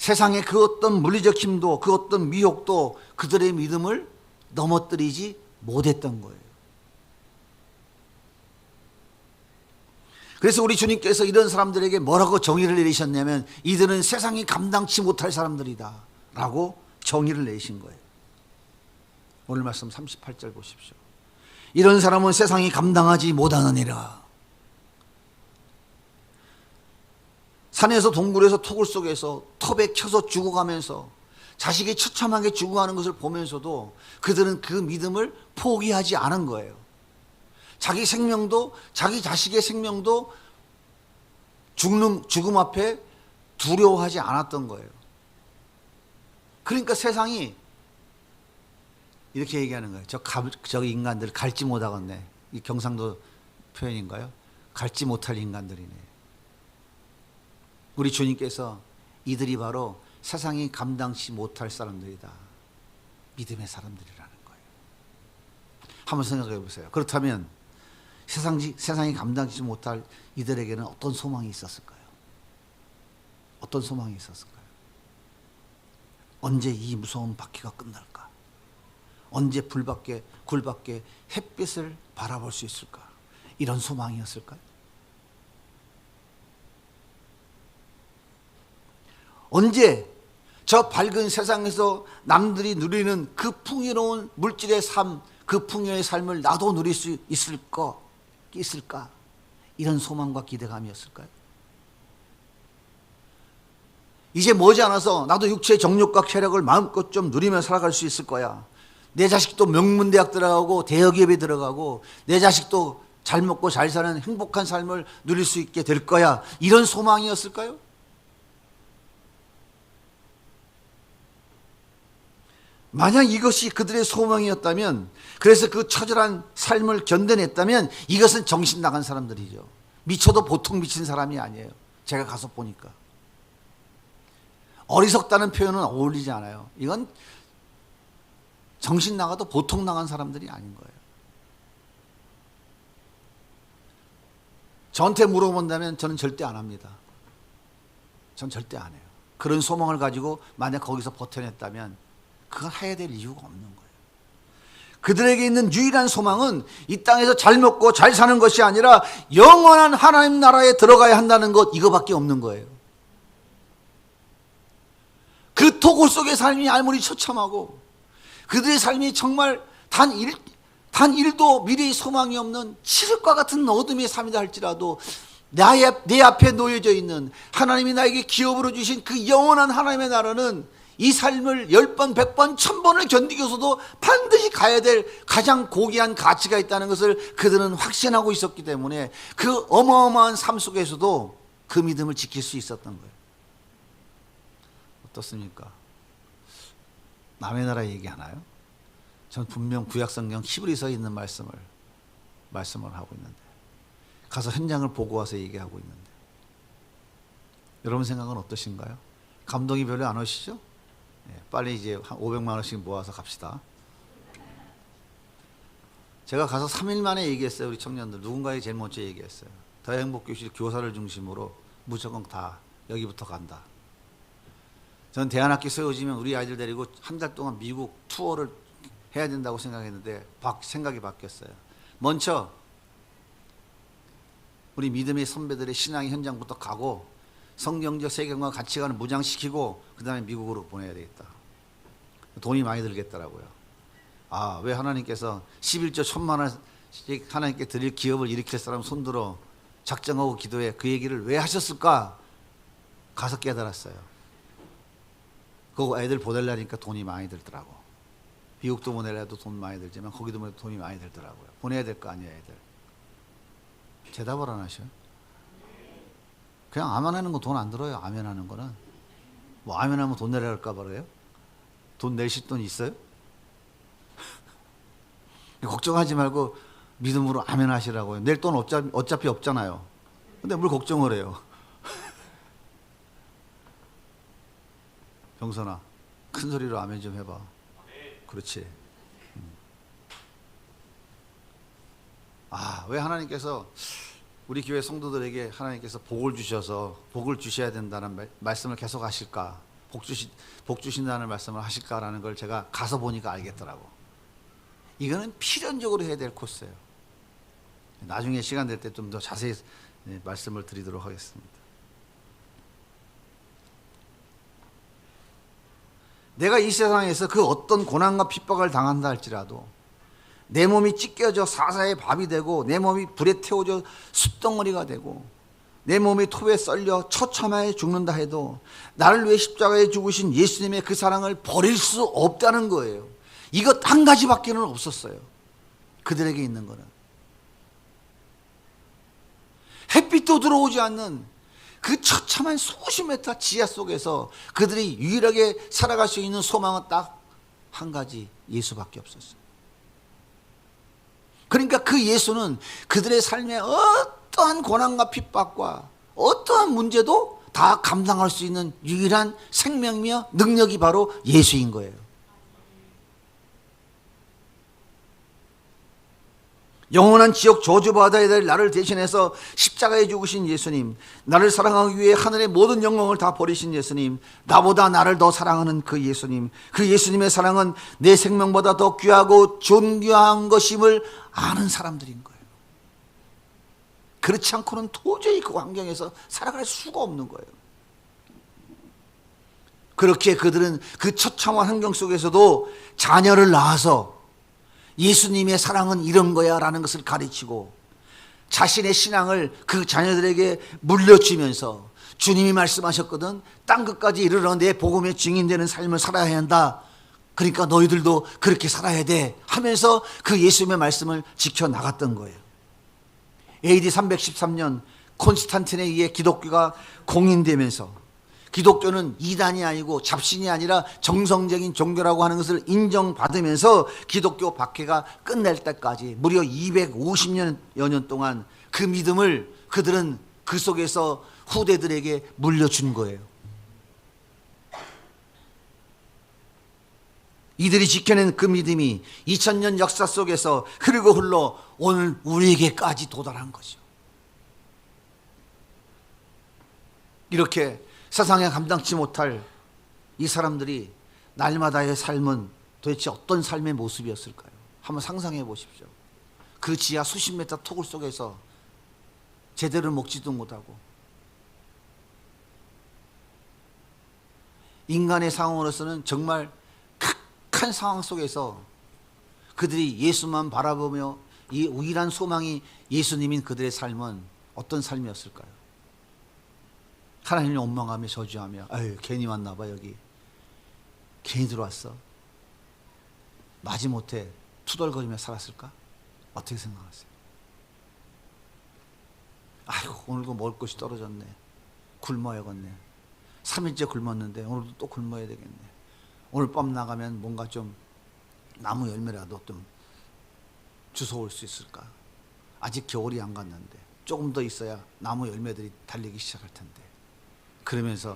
세상의 그 어떤 물리적 힘도 그 어떤 미혹도 그들의 믿음을 넘어뜨리지 못했던 거예요. 그래서 우리 주님께서 이런 사람들에게 뭐라고 정의를 내리셨냐면 이들은 세상이 감당치 못할 사람들이다 라고 정의를 내신 거예요. 오늘 말씀 38절 보십시오. 이런 사람은 세상이 감당하지 못하느니라. 산에서 동굴에서 토굴 속에서 톱에 켜서 죽어가면서 자식이 처참하게 죽어가는 것을 보면서도 그들은 그 믿음을 포기하지 않은 거예요. 자기 생명도 자기 자식의 생명도 죽음 앞에 두려워하지 않았던 거예요. 그러니까 세상이 이렇게 얘기하는 거예요. 저 인간들 갈지 못하겠네. 이 경상도 표현인가요? 갈지 못할 인간들이네. 우리 주님께서 이들이 바로 세상이 감당치 못할 사람들이다. 믿음의 사람들이라는 거예요. 한번 생각해 보세요. 그렇다면 세상이 감당치 못할 이들에게는 어떤 소망이 있었을까요? 어떤 소망이 있었을까요? 언제 이 무서운 바퀴가 끝날까? 언제 굴밖에 햇빛을 바라볼 수 있을까? 이런 소망이었을까요? 언제 저 밝은 세상에서 남들이 누리는 그 풍요로운 물질의 삶, 그 풍요의 삶을 나도 누릴 수 있을까? 이런 소망과 기대감이었을까요? 이제 머지않아서 나도 육체의 정욕과 쾌락을 마음껏 좀 누리며 살아갈 수 있을 거야. 내 자식도 명문대학 들어가고 대학기업에 들어가고 내 자식도 잘 먹고 잘 사는 행복한 삶을 누릴 수 있게 될 거야. 이런 소망이었을까요? 만약 이것이 그들의 소망이었다면, 그래서 그 처절한 삶을 견뎌냈다면 이것은 정신 나간 사람들이죠. 미쳐도 보통 미친 사람이 아니에요. 제가 가서 보니까. 어리석다는 표현은 어울리지 않아요. 이건 정신 나가도 보통 나간 사람들이 아닌 거예요. 저한테 물어본다면 저는 절대 안 합니다. 전 절대 안 해요. 그런 소망을 가지고 만약 거기서 버텨냈다면 그건 해야 될 이유가 없는 거예요. 그들에게 있는 유일한 소망은 이 땅에서 잘 먹고 잘 사는 것이 아니라 영원한 하나님 나라에 들어가야 한다는 것, 이거밖에 없는 거예요. 그 토굴 속의 삶이 아무리 처참하고 그들의 삶이 정말 단 1도 미래의 소망이 없는 칠흑과 같은 어둠의 삶이다 할지라도 내 앞에 놓여져 있는 하나님이 나에게 기업으로 주신 그 영원한 하나님의 나라는 이 삶을 10번, 100번, 1000번을 견디고서도 반드시 가야 될 가장 고귀한 가치가 있다는 것을 그들은 확신하고 있었기 때문에 그 어마어마한 삶 속에서도 그 믿음을 지킬 수 있었던 거예요. 어떻습니까? 남의 나라 얘기하나요? 전 분명 구약성경 히브리서에 있는 말씀을 하고 있는데, 가서 현장을 보고 와서 얘기하고 있는데, 여러분 생각은 어떠신가요? 감동이 별로 안 오시죠? 빨리 이제 한 500만 원씩 모아서 갑시다. 제가 가서 3일 만에 얘기했어요. 우리 청년들 누군가에게 제일 먼저 얘기했어요. 더행복교실 교사를 중심으로 무조건 다 여기부터 간다. 전 대안학교 세워지면 우리 아이들 데리고 한 달 동안 미국 투어를 해야 된다고 생각했는데 생각이 바뀌었어요. 먼저 우리 믿음의 선배들의 신앙의 현장부터 가고 성경적 세계관과 가치관을 무장시키고 그 다음에 미국으로 보내야 되겠다. 돈이 많이 들겠더라고요. 아, 왜 하나님께서 11조 1000만 원씩 하나님께 드릴 기업을 일으킬 사람 손들어 작정하고 기도해, 그 얘기를 왜 하셨을까? 가서 깨달았어요. 그거 애들 보내려니까 돈이 많이 들더라고. 미국도 보내려도 돈 많이 들지만 거기도 보내도 돈이 많이 들더라고요. 보내야 될 거 아니에요, 애들. 대답을 안 하셔요. 그냥 아멘하는 거 돈 안 들어요. 아멘하는 거는 뭐 아멘하면 돈 내라 할까 봐요. 돈 내실 돈 있어요? 걱정하지 말고 믿음으로 아멘하시라고요. 낼 돈 어차피 없잖아요. 근데 뭘 걱정을 해요? 병선아, 큰 소리로 아멘 좀 해봐. 그렇지. 아, 왜 하나님께서 우리 교회 성도들에게 하나님께서 복을 주셔서 복을 주셔야 된다는 말씀을 계속 하실까? 복 주신다는 말씀을 하실까라는 걸 제가 가서 보니까 알겠더라고. 이거는 필연적으로 해야 될 코스예요. 나중에 시간 될 때 좀 더 자세히 말씀을 드리도록 하겠습니다. 내가 이 세상에서 그 어떤 고난과 핍박을 당한다 할지라도 내 몸이 찢겨져 사사의 밥이 되고 내 몸이 불에 태워져 숯덩어리가 되고 내 몸이 토에 썰려 처참하게 죽는다 해도 나를 위해 십자가에 죽으신 예수님의 그 사랑을 버릴 수 없다는 거예요. 이것 한 가지밖에는 없었어요. 그들에게 있는 거는. 햇빛도 들어오지 않는 그 처참한 수십 미터 지하 속에서 그들이 유일하게 살아갈 수 있는 소망은 딱 한 가지, 예수밖에 없었어요. 그러니까 그 예수는 그들의 삶에 어떠한 고난과 핍박과 어떠한 문제도 다 감당할 수 있는 유일한 생명이며 능력이 바로 예수인 거예요. 영원한 지옥 저주받아야 될 나를 대신해서 십자가에 죽으신 예수님, 나를 사랑하기 위해 하늘의 모든 영광을 다 버리신 예수님, 나보다 나를 더 사랑하는 그 예수님, 그 예수님의 사랑은 내 생명보다 더 귀하고 존귀한 것임을 아는 사람들인 거예요. 그렇지 않고는 도저히 그 환경에서 살아갈 수가 없는 거예요. 그렇게 그들은 그 처참한 환경 속에서도 자녀를 낳아서 예수님의 사랑은 이런 거야 라는 것을 가르치고 자신의 신앙을 그 자녀들에게 물려주면서 주님이 말씀하셨거든, 땅끝까지 이르러 내 복음의 증인되는 삶을 살아야 한다, 그러니까 너희들도 그렇게 살아야 돼 하면서 그 예수님의 말씀을 지켜나갔던 거예요. AD 313년 콘스탄틴에 의해 기독교가 공인되면서 기독교는 이단이 아니고 잡신이 아니라 정성적인 종교라고 하는 것을 인정받으면서 기독교 박해가 끝날 때까지 무려 250여여 년 동안 그 믿음을 그들은 그 속에서 후대들에게 물려준 거예요. 이들이 지켜낸 그 믿음이 2000년 역사 속에서 흐르고 흘러 오늘 우리에게까지 도달한 거죠. 이렇게 세상에 감당치 못할 이 사람들이 날마다의 삶은 도대체 어떤 삶의 모습이었을까요? 한번 상상해 보십시오. 그 지하 수십 미터 토굴 속에서 제대로 먹지도 못하고 인간의 상황으로서는 정말 극한 상황 속에서 그들이 예수만 바라보며 이 유일한 소망이 예수님인 그들의 삶은 어떤 삶이었을까요? 하나님을 원망하며 저주하며, 아유 괜히 왔나 봐, 여기 괜히 들어왔어, 마지못해 투덜거리며 살았을까? 어떻게 생각하세요? 아이고 오늘도 먹을 것이 떨어졌네, 굶어야겠네, 3일째 굶었는데 오늘도 또 굶어야 되겠네, 오늘 밤 나가면 뭔가 좀 나무 열매라도 좀 주워올 수 있을까? 아직 겨울이 안 갔는데 조금 더 있어야 나무 열매들이 달리기 시작할 텐데, 그러면서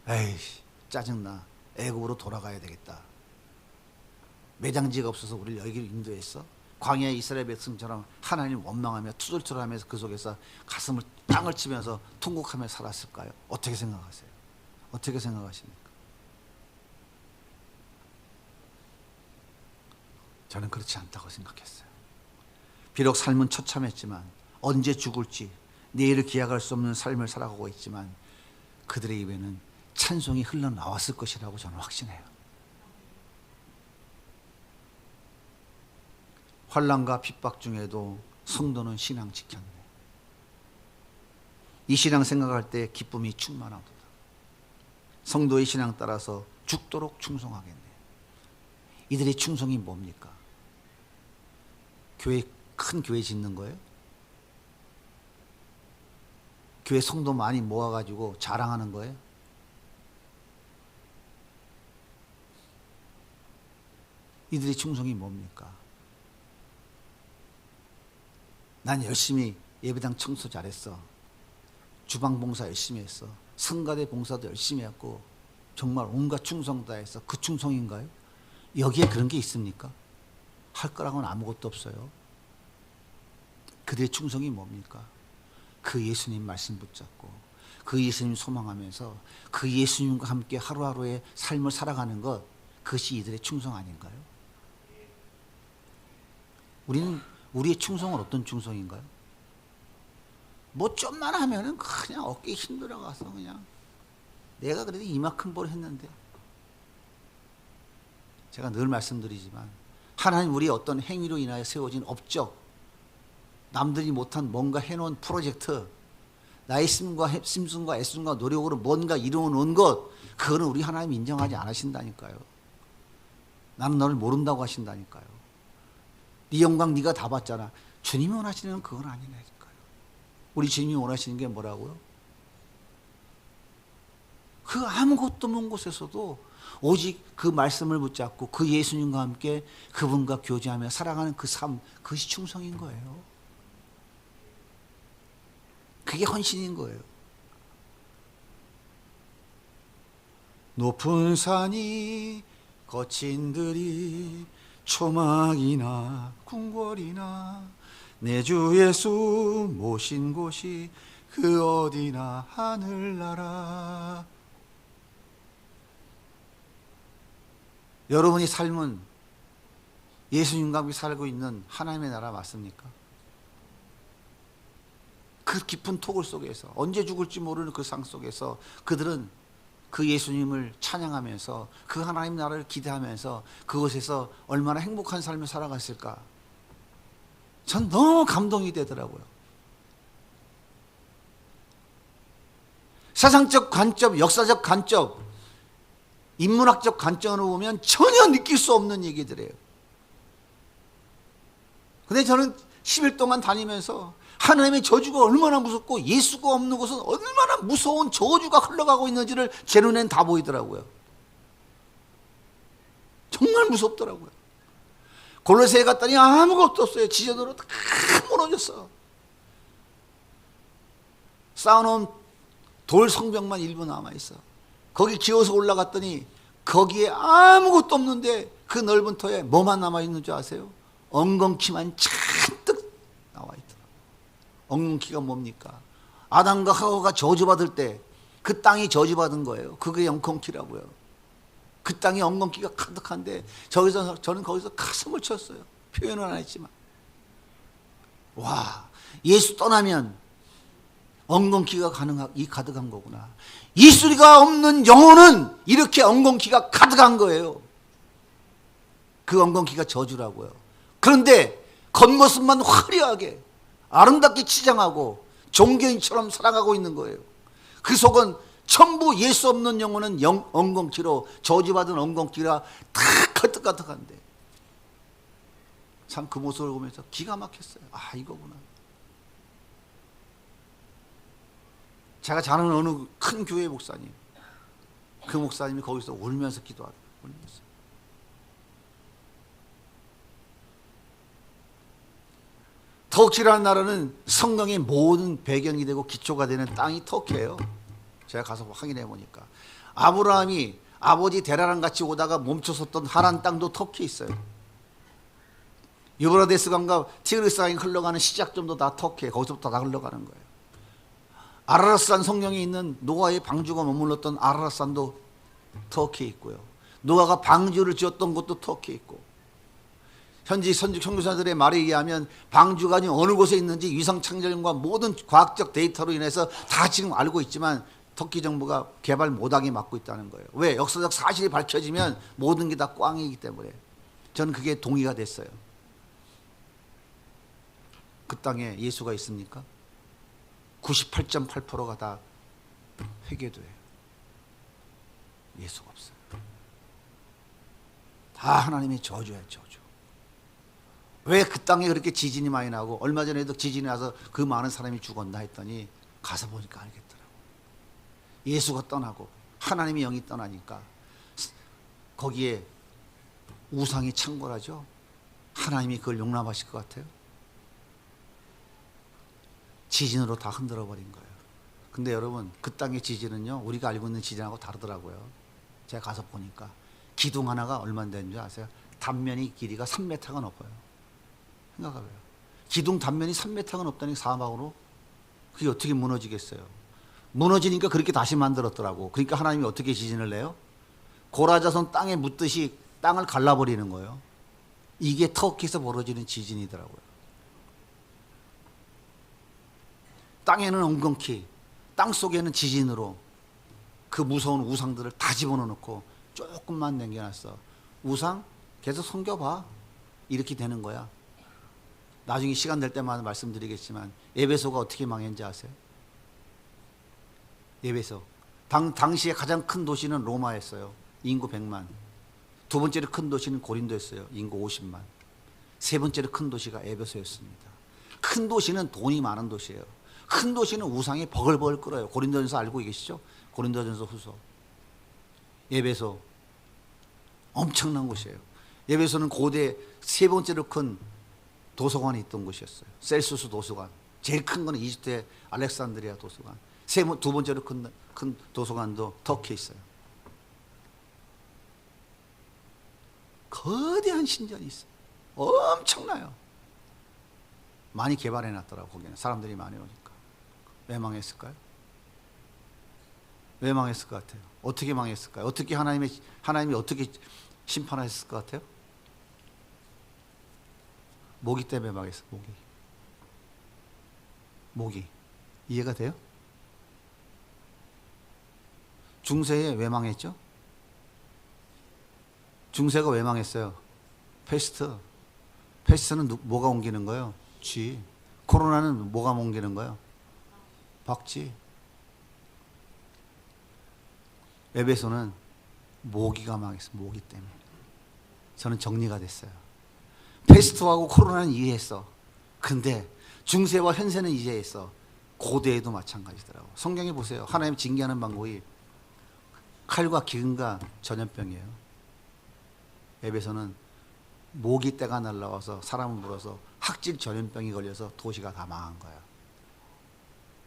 에이씨 짜증나, 애굽으로 돌아가야 되겠다, 매장지가 없어서 우리를 여기를 인도했어? 광야 이스라엘 백성처럼 하나님 원망하며 투덜투덜하면서 그 속에서 가슴을 땅을 치면서 통곡하며 살았을까요? 어떻게 생각하세요? 어떻게 생각하십니까? 저는 그렇지 않다고 생각했어요. 비록 삶은 처참했지만, 언제 죽을지 내일을 기약할 수 없는 삶을 살아가고 있지만 그들의 입에는 찬송이 흘러나왔을 것이라고 저는 확신해요. 환난과 핍박 중에도 성도는 신앙 지켰네. 이 신앙 생각할 때 기쁨이 충만하도다. 성도의 신앙 따라서 죽도록 충성하겠네. 이들의 충성이 뭡니까? 큰 교회 짓는 거예요? 교회 성도 많이 모아가지고 자랑하는 거예요? 이들의 충성이 뭡니까? 난 열심히 예배당 청소 잘했어, 주방 봉사 열심히 했어, 성가대 봉사도 열심히 했고 정말 온갖 충성 다 했어. 그 충성인가요? 여기에 그런 게 있습니까? 할 거랑은 아무것도 없어요. 그들의 충성이 뭡니까? 그 예수님 말씀 붙잡고 그 예수님 소망하면서 그 예수님과 함께 하루하루의 삶을 살아가는 것, 그것이 이들의 충성 아닌가요? 우리의 충성은 어떤 충성인가요? 뭐 좀만 하면은 그냥 어깨에 힘들어가서 그냥 내가 그래도 이만큼 벌 했는데, 제가 늘 말씀드리지만 하나님 우리의 어떤 행위로 인하여 세워진 업적, 남들이 못한 뭔가 해놓은 프로젝트, 나의 심순과 애순과 노력으로 뭔가 이루어놓은 것, 그거는 우리 하나님 인정하지 않으신다니까요. 나는 너를 모른다고 하신다니까요. 네 영광 네가 다 봤잖아. 주님이 원하시는 건 그건 아니라니까요. 우리 주님이 원하시는 게 뭐라고요? 그 아무것도 없는 곳에서도 오직 그 말씀을 붙잡고 그 예수님과 함께 그분과 교제하며 살아가는 그 삶, 그것이 충성인 거예요. 그게 헌신인 거예요. 높은 산이 거친 들이 초막이나 궁궐이나 내 주 예수 모신 곳이 그 어디나 하늘나라. 여러분이 삶은 예수님과 함께 살고 있는 하나님의 나라 맞습니까? 그 깊은 토굴 속에서 언제 죽을지 모르는 그 상 속에서 그들은 그 예수님을 찬양하면서 그 하나님 나라를 기대하면서 그곳에서 얼마나 행복한 삶을 살아갔을까? 전 너무 감동이 되더라고요. 세상적 관점, 역사적 관점, 인문학적 관점으로 보면 전혀 느낄 수 없는 얘기들이에요. 근데 저는 10일 동안 다니면서 하나님의 저주가 얼마나 무섭고 예수가 없는 곳은 얼마나 무서운 저주가 흘러가고 있는지를 제 눈엔 다 보이더라고요. 정말 무섭더라고요. 골로새에 갔더니 아무것도 없어요. 지저대로 다 무너졌어. 쌓아놓은 돌 성벽만 일부 남아있어. 거기 기어서 올라갔더니 거기에 아무것도 없는데 그 넓은 터에 뭐만 남아있는 줄 아세요? 엉겅퀴만 잔뜩 나와있더라고요. 엉겅퀴가 뭡니까? 아담과 하와가 저주받을 때 그 땅이 저주받은 거예요. 그게 엉겅퀴라고요. 그 땅에 엉겅퀴가 가득한데 저는 거기서 가슴을 쳤어요. 표현은 안 했지만. 와, 예수 떠나면 엉겅퀴가 가득한 거구나. 예수가 없는 영혼은 이렇게 엉겅퀴가 가득한 거예요. 그 엉겅퀴가 저주라고요. 그런데 겉모습만 화려하게 아름답게 치장하고 종교인처럼 살아가고 있는 거예요. 그 속은 전부 예수 없는 영혼은 엉겅퀴로, 저주받은 엉겅퀴가 다 가득가득한데, 참 그 모습을 보면서 기가 막혔어요. 아, 이거구나. 제가 잘 아는 어느 큰 교회 목사님, 그 목사님이 거기서 울면서 기도하더라고요. 울면서. 터키라는 나라는 성경의 모든 배경이 되고 기초가 되는 땅이 터키예요. 제가 가서 확인해 보니까 아브라함이 아버지 데라랑 같이 오다가 멈춰섰던 하란 땅도 터키에 있어요. 유브라데스 강과 티그리스 강이 흘러가는 시작점도 다 터키에, 거기서부터 다 흘러가는 거예요. 아라랏산 성경에 있는 노아의 방주가 머물렀던 아라랏산도 터키에 있고요. 노아가 방주를 지었던 곳도 터키에 있고, 현지 선교사들의 말에 의하면 방주가 어느 곳에 있는지 위성 창조경과 모든 과학적 데이터로 인해서 다 지금 알고 있지만 터키 정부가 개발 못하게 막고 있다는 거예요. 왜? 역사적 사실이 밝혀지면 모든 게 다 꽝이기 때문에. 저는 그게 동의가 됐어요. 그 땅에 예수가 있습니까? 98.8%가 다 회개돼요. 예수가 없어요. 다 하나님의 저주예요, 저주. 왜 그 땅에 그렇게 지진이 많이 나고, 얼마 전에도 지진이 나서 그 많은 사람이 죽었나 했더니 가서 보니까 알겠더라고. 예수가 떠나고 하나님의 영이 떠나니까 거기에 우상이 창궐하죠. 하나님이 그걸 용납하실 것 같아요? 지진으로 다 흔들어 버린 거예요. 근데 여러분, 그 땅의 지진은요, 우리가 알고 있는 지진하고 다르더라고요. 제가 가서 보니까 기둥 하나가 얼마나 되는 줄 아세요? 단면이 길이가 3m가 넘어요. 생각해봐요. 기둥 단면이 3m가 넘다니 사막으로 그게 어떻게 무너지겠어요? 무너지니까 그렇게 다시 만들었더라고. 그러니까 하나님이 어떻게 지진을 내요? 고라자손 땅에 묻듯이 땅을 갈라버리는 거예요. 이게 터키에서 벌어지는 지진이더라고요. 땅에는 엉겅퀴, 땅 속에는 지진으로 그 무서운 우상들을 다 집어넣고 조금만 남겨놨어. 우상 계속 섬겨봐. 이렇게 되는 거야. 나중에 시간 될 때마다 말씀드리겠지만 에베소가 어떻게 망했는지 아세요? 에베소. 당시에 가장 큰 도시는 로마였어요. 인구 100만. 두 번째로 큰 도시는 고린도였어요. 인구 50만. 세 번째로 큰 도시가 에베소였습니다. 큰 도시는 돈이 많은 도시예요. 큰 도시는 우상이 버글버글 끓어요. 고린도전서 알고 계시죠? 고린도전서 후서. 에베소 엄청난 곳이에요. 에베소는 고대 세 번째로 큰 도서관이 있던 곳이었어요. 셀수스 도서관. 제일 큰 거는 이집트의 알렉산드리아 도서관. 두 번째로 큰 도서관도 터키에 있어요. 거대한 신전이 있어요. 엄청나요. 많이 개발해 놨더라고. 거기는 사람들이 많이 오니까. 왜 망했을까요? 왜 망했을 것 같아요? 어떻게 망했을까요? 어떻게 하나님이 어떻게 심판하셨을 것 같아요? 모기 때문에 망했어. 모기. 이해가 돼요? 중세에 왜 망했죠? 중세가 왜 망했어요? 패스트. 패스트는 뭐가 옮기는 거예요? 쥐. 코로나는 뭐가 옮기는 거예요? 박쥐. 에베소는 모기가 망했어. 모기 때문에. 저는 정리가 됐어요. 패스트하고 코로나는 이해했어. 근데 중세와 현세는 이해했어. 고대에도 마찬가지더라고. 성경에 보세요. 하나님 징계하는 방법이 칼과 기근과 전염병이에요. 에베소는 모기 떼가 날라와서 사람을 물어서 학질 전염병이 걸려서 도시가 다 망한 거예요.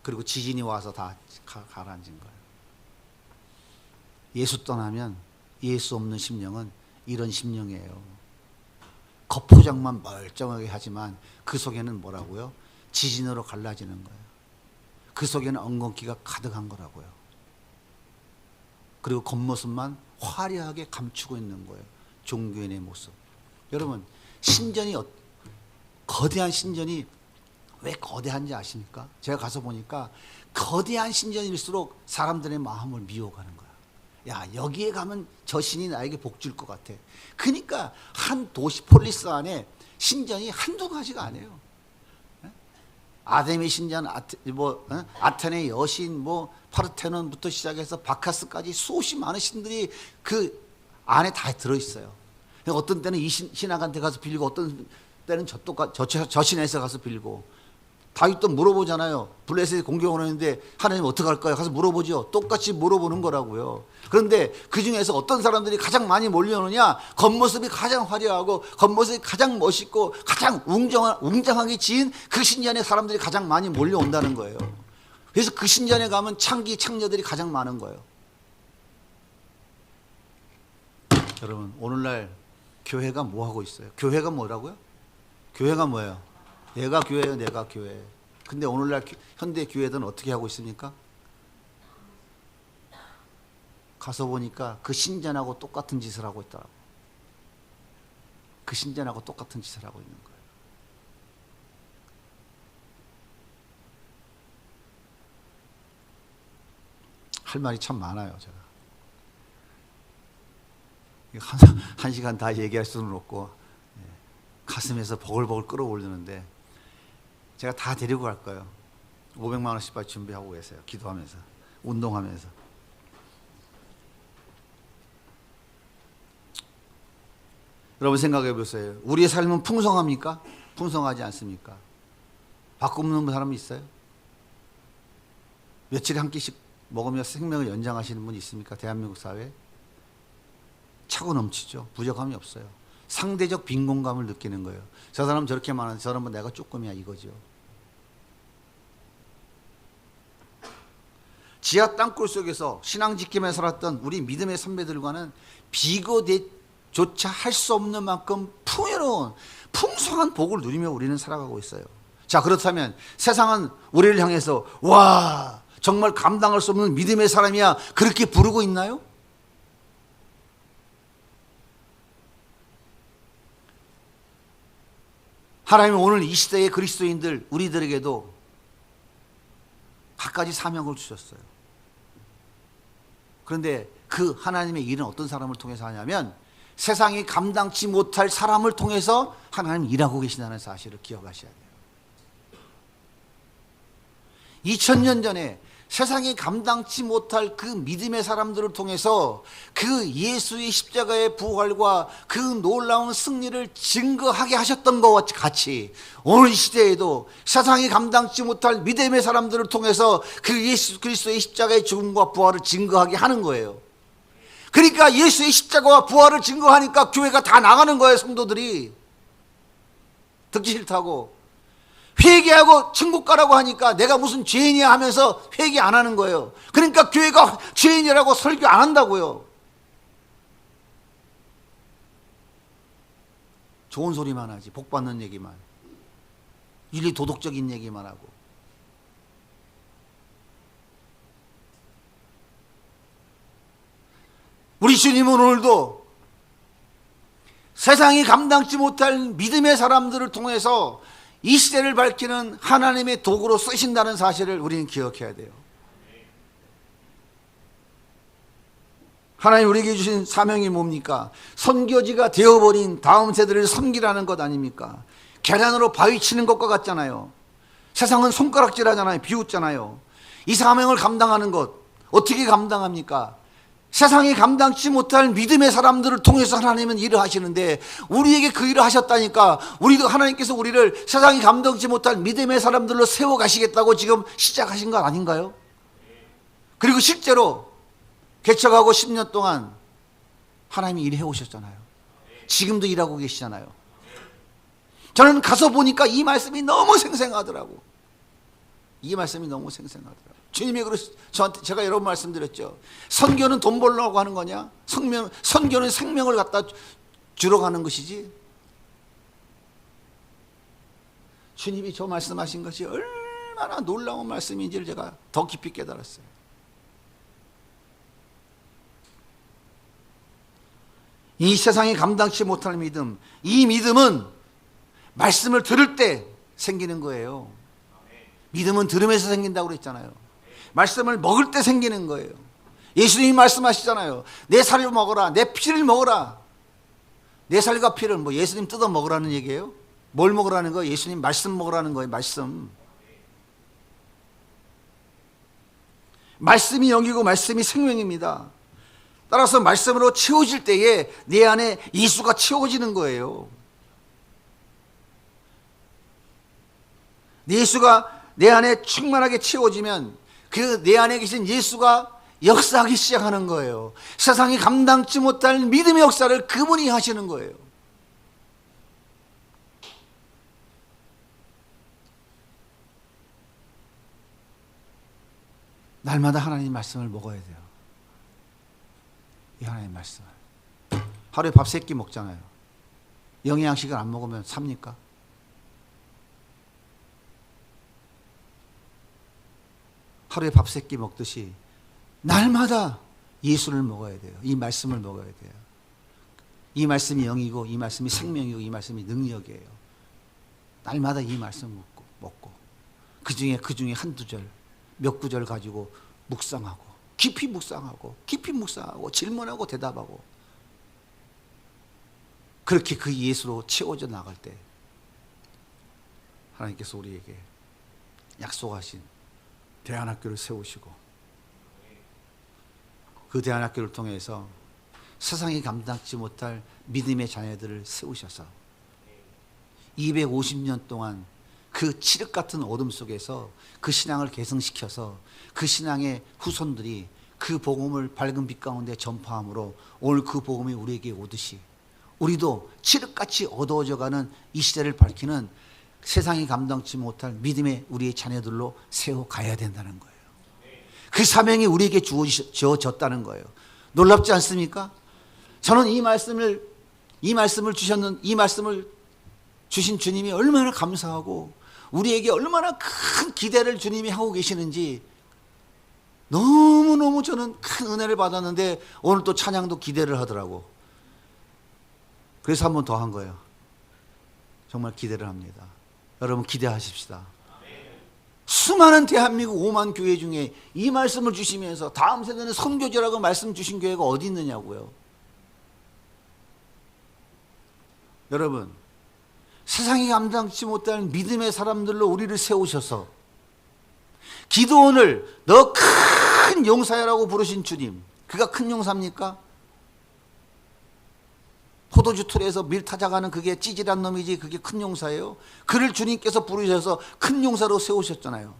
그리고 지진이 와서 다 가라앉은 거예요. 예수 떠나면 예수 없는 심령은 이런 심령이에요. 겉포장만 멀쩡하게 하지만 그 속에는 뭐라고요? 지진으로 갈라지는 거예요. 그 속에는 엉겅퀴가 가득한 거라고요. 그리고 겉모습만 화려하게 감추고 있는 거예요. 종교인의 모습. 여러분, 신전이 거대한 신전이 왜 거대한지 아십니까? 제가 가서 보니까 거대한 신전일수록 사람들의 마음을 미워가는 거야. 야, 여기에 가면 저 신이 나에게 복 줄 것 같아. 그러니까 한 도시 폴리스 안에 신전이 한두 가지가 아니에요. 아데미 신전, 아테네 여신, 파르테논부터 시작해서 바카스까지 수없이 많은 신들이 그 안에 다 들어있어요. 어떤 때는 이 신학한테 가서 빌고, 어떤 때는 저 신에서 가서 빌고. 다윗도 물어보잖아요. 블레셋이 공격을 하는데 하나님 어떻게 할까요? 가서 물어보죠. 똑같이 물어보는 거라고요. 그런데 그 중에서 어떤 사람들이 가장 많이 몰려오느냐? 겉모습이 가장 화려하고 겉모습이 가장 멋있고 가장 웅장하게 지은 그 신전에 사람들이 가장 많이 몰려온다는 거예요. 그래서 그 신전에 가면 창녀들이 가장 많은 거예요. 여러분, 오늘날 교회가 뭐 하고 있어요? 교회가 뭐라고요? 교회가 뭐예요? 내가 교회예요, 내가 교회. 근데 오늘날 현대 교회들은 어떻게 하고 있습니까? 가서 보니까 그 신전하고 똑같은 짓을 하고 있더라고. 그 신전하고 똑같은 짓을 하고 있는 거예요. 할 말이 참 많아요, 제가. 한 시간 다 얘기할 수는 없고, 가슴에서 버글버글 끓어오르는데, 제가 다 데리고 갈 거예요. 500만 원씩 빨리 준비하고 계세요. 기도하면서, 운동하면서. 여러분 생각해 보세요. 우리의 삶은 풍성합니까? 풍성하지 않습니까? 바꾸는 사람이 있어요? 며칠에 한 끼씩 먹으며 생명을 연장하시는 분이 있습니까? 대한민국 사회에? 차고 넘치죠. 부족함이 없어요. 상대적 빈곤감을 느끼는 거예요. 저 사람 저렇게 많은데 저 사람은 내가 조금이야, 이거죠. 지하 땅굴 속에서 신앙 지킴에 살았던 우리 믿음의 선배들과는 비교조차 할 수 없는 만큼 풍요로운 풍성한 복을 누리며 우리는 살아가고 있어요. 자, 그렇다면 세상은 우리를 향해서 와, 정말 감당할 수 없는 믿음의 사람이야 그렇게 부르고 있나요? 하나님은 오늘 이 시대의 그리스도인들 우리들에게도 갖가지 사명을 주셨어요. 그런데 그 하나님의 일은 어떤 사람을 통해서 하냐면 세상이 감당치 못할 사람을 통해서 하나님이 일하고 계신다는 사실을 기억하셔야 돼요. 2000년 전에 세상이 감당치 못할 그 믿음의 사람들을 통해서 그 예수의 십자가의 부활과 그 놀라운 승리를 증거하게 하셨던 것과 같이 오늘 시대에도 세상이 감당치 못할 믿음의 사람들을 통해서 그 예수 그리스도의 십자가의 죽음과 부활을 증거하게 하는 거예요. 그러니까 예수의 십자가와 부활을 증거하니까 교회가 다 나가는 거예요. 성도들이 듣기 싫다고 회개하고 천국 가라고 하니까 내가 무슨 죄인이야 하면서 회개 안 하는 거예요. 그러니까 교회가 죄인이라고 설교 안 한다고요. 좋은 소리만 하지, 복 받는 얘기만, 윤리 도덕적인 얘기만 하고. 우리 주님은 오늘도 세상이 감당치 못할 믿음의 사람들을 통해서 이 시대를 밝히는 하나님의 도구로 쓰신다는 사실을 우리는 기억해야 돼요. 하나님 우리에게 주신 사명이 뭡니까? 선교지가 되어버린 다음 세대를 섬기라는 것 아닙니까? 계란으로 바위 치는 것과 같잖아요. 세상은 손가락질 하잖아요. 비웃잖아요. 이 사명을 감당하는 것 어떻게 감당합니까? 세상이 감당치 못할 믿음의 사람들을 통해서 하나님은 일을 하시는데 우리에게 그 일을 하셨다니까 우리도 하나님께서 우리를 세상이 감당치 못할 믿음의 사람들로 세워가시겠다고 지금 시작하신 것 아닌가요? 그리고 실제로 개척하고 10년 동안 하나님이 일해 오셨잖아요. 지금도 일하고 계시잖아요. 저는 가서 보니까 이 말씀이 너무 생생하더라고. 이 말씀이 너무 생생하더라고. 주님이 저한테 제가 여러 번 말씀드렸죠. 선교는 돈 벌려고 하는 거냐? 선교는 생명을 갖다 주러 가는 것이지. 주님이 저 말씀하신 것이 얼마나 놀라운 말씀인지를 제가 더 깊이 깨달았어요. 이 세상이 감당치 못할 믿음, 이 믿음은 말씀을 들을 때 생기는 거예요. 믿음은 들으면서 생긴다고 그랬잖아요. 말씀을 먹을 때 생기는 거예요. 예수님이 말씀하시잖아요. 내 살을 먹어라, 내 피를 먹어라. 내 살과 피를 뭐 예수님 뜯어 먹으라는 얘기예요? 뭘 먹으라는 거예요? 예수님 말씀 먹으라는 거예요. 말씀. 말씀이 영이고 말씀이 생명입니다. 따라서 말씀으로 채워질 때에 내 안에 예수가 채워지는 거예요. 예수가 내 안에 충만하게 채워지면 그 내 안에 계신 예수가 역사하기 시작하는 거예요. 세상이 감당치 못할 믿음의 역사를 그분이 하시는 거예요. 날마다 하나님 말씀을 먹어야 돼요. 이 하나님 말씀을. 하루에 밥 3끼 먹잖아요. 영양식을 안 먹으면 삽니까? 하루에 밥 3끼 먹듯이 날마다 예수를 먹어야 돼요. 이 말씀을 먹어야 돼요. 이 말씀이 영이고 이 말씀이 생명이고 이 말씀이 능력이에요. 날마다 이 말씀 먹고 그 중에 한두 절, 몇 구절 가지고 묵상하고 깊이 묵상하고 질문하고 대답하고 그렇게 그 예수로 채워져 나갈 때 하나님께서 우리에게 약속하신 대안학교를 세우시고 그 대안학교를 통해서 세상이 감당치 못할 믿음의 자녀들을 세우셔서 250년 동안 그 칠흑 같은 어둠 속에서 그 신앙을 계승시켜서 그 신앙의 후손들이 그 복음을 밝은 빛 가운데 전파함으로 오늘 그 복음이 우리에게 오듯이 우리도 칠흑같이 어두워져가는 이 시대를 밝히는 세상이 감당치 못할 믿음의 우리의 자녀들로 세워가야 된다는 거예요. 그 사명이 우리에게 주어졌다는 거예요. 놀랍지 않습니까? 저는 이 말씀을 주신 주님이 얼마나 감사하고 우리에게 얼마나 큰 기대를 주님이 하고 계시는지 너무너무 저는 큰 은혜를 받았는데 오늘 또 찬양도 기대를 하더라고. 그래서 한 번 더 한 거예요. 정말 기대를 합니다. 여러분 기대하십시다. 수많은 대한민국 5만 교회 중에 이 말씀을 주시면서 다음 세대는 선교지라고 말씀 주신 교회가 어디 있느냐고요. 여러분, 세상이 감당치 못할 믿음의 사람들로 우리를 세우셔서 기도원을 너 큰 용사야라고 부르신 주님, 그가 큰 용사입니까? 포도주 틀에서 밀 타작하는 그게 찌질한 놈이지 그게 큰 용사예요? 그를 주님께서 부르셔서 큰 용사로 세우셨잖아요.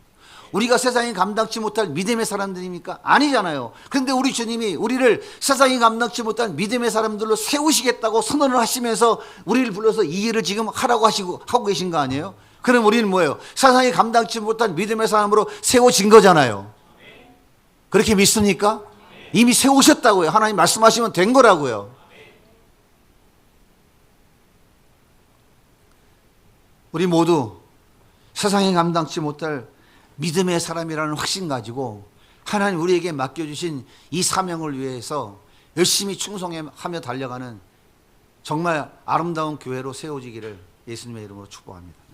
우리가 세상이 감당치 못할 믿음의 사람들입니까? 아니잖아요. 그런데 우리 주님이 우리를 세상이 감당치 못할 믿음의 사람들로 세우시겠다고 선언을 하시면서 우리를 불러서 이 일을 지금 하라고 하고 계신 거 아니에요? 그럼 우리는 뭐예요? 세상이 감당치 못한 믿음의 사람으로 세워진 거잖아요. 그렇게 믿습니까? 이미 세우셨다고요. 하나님 말씀하시면 된 거라고요. 우리 모두 세상에 감당치 못할 믿음의 사람이라는 확신 가지고 하나님 우리에게 맡겨주신 이 사명을 위해서 열심히 충성하며 달려가는 정말 아름다운 교회로 세워지기를 예수님의 이름으로 축복합니다.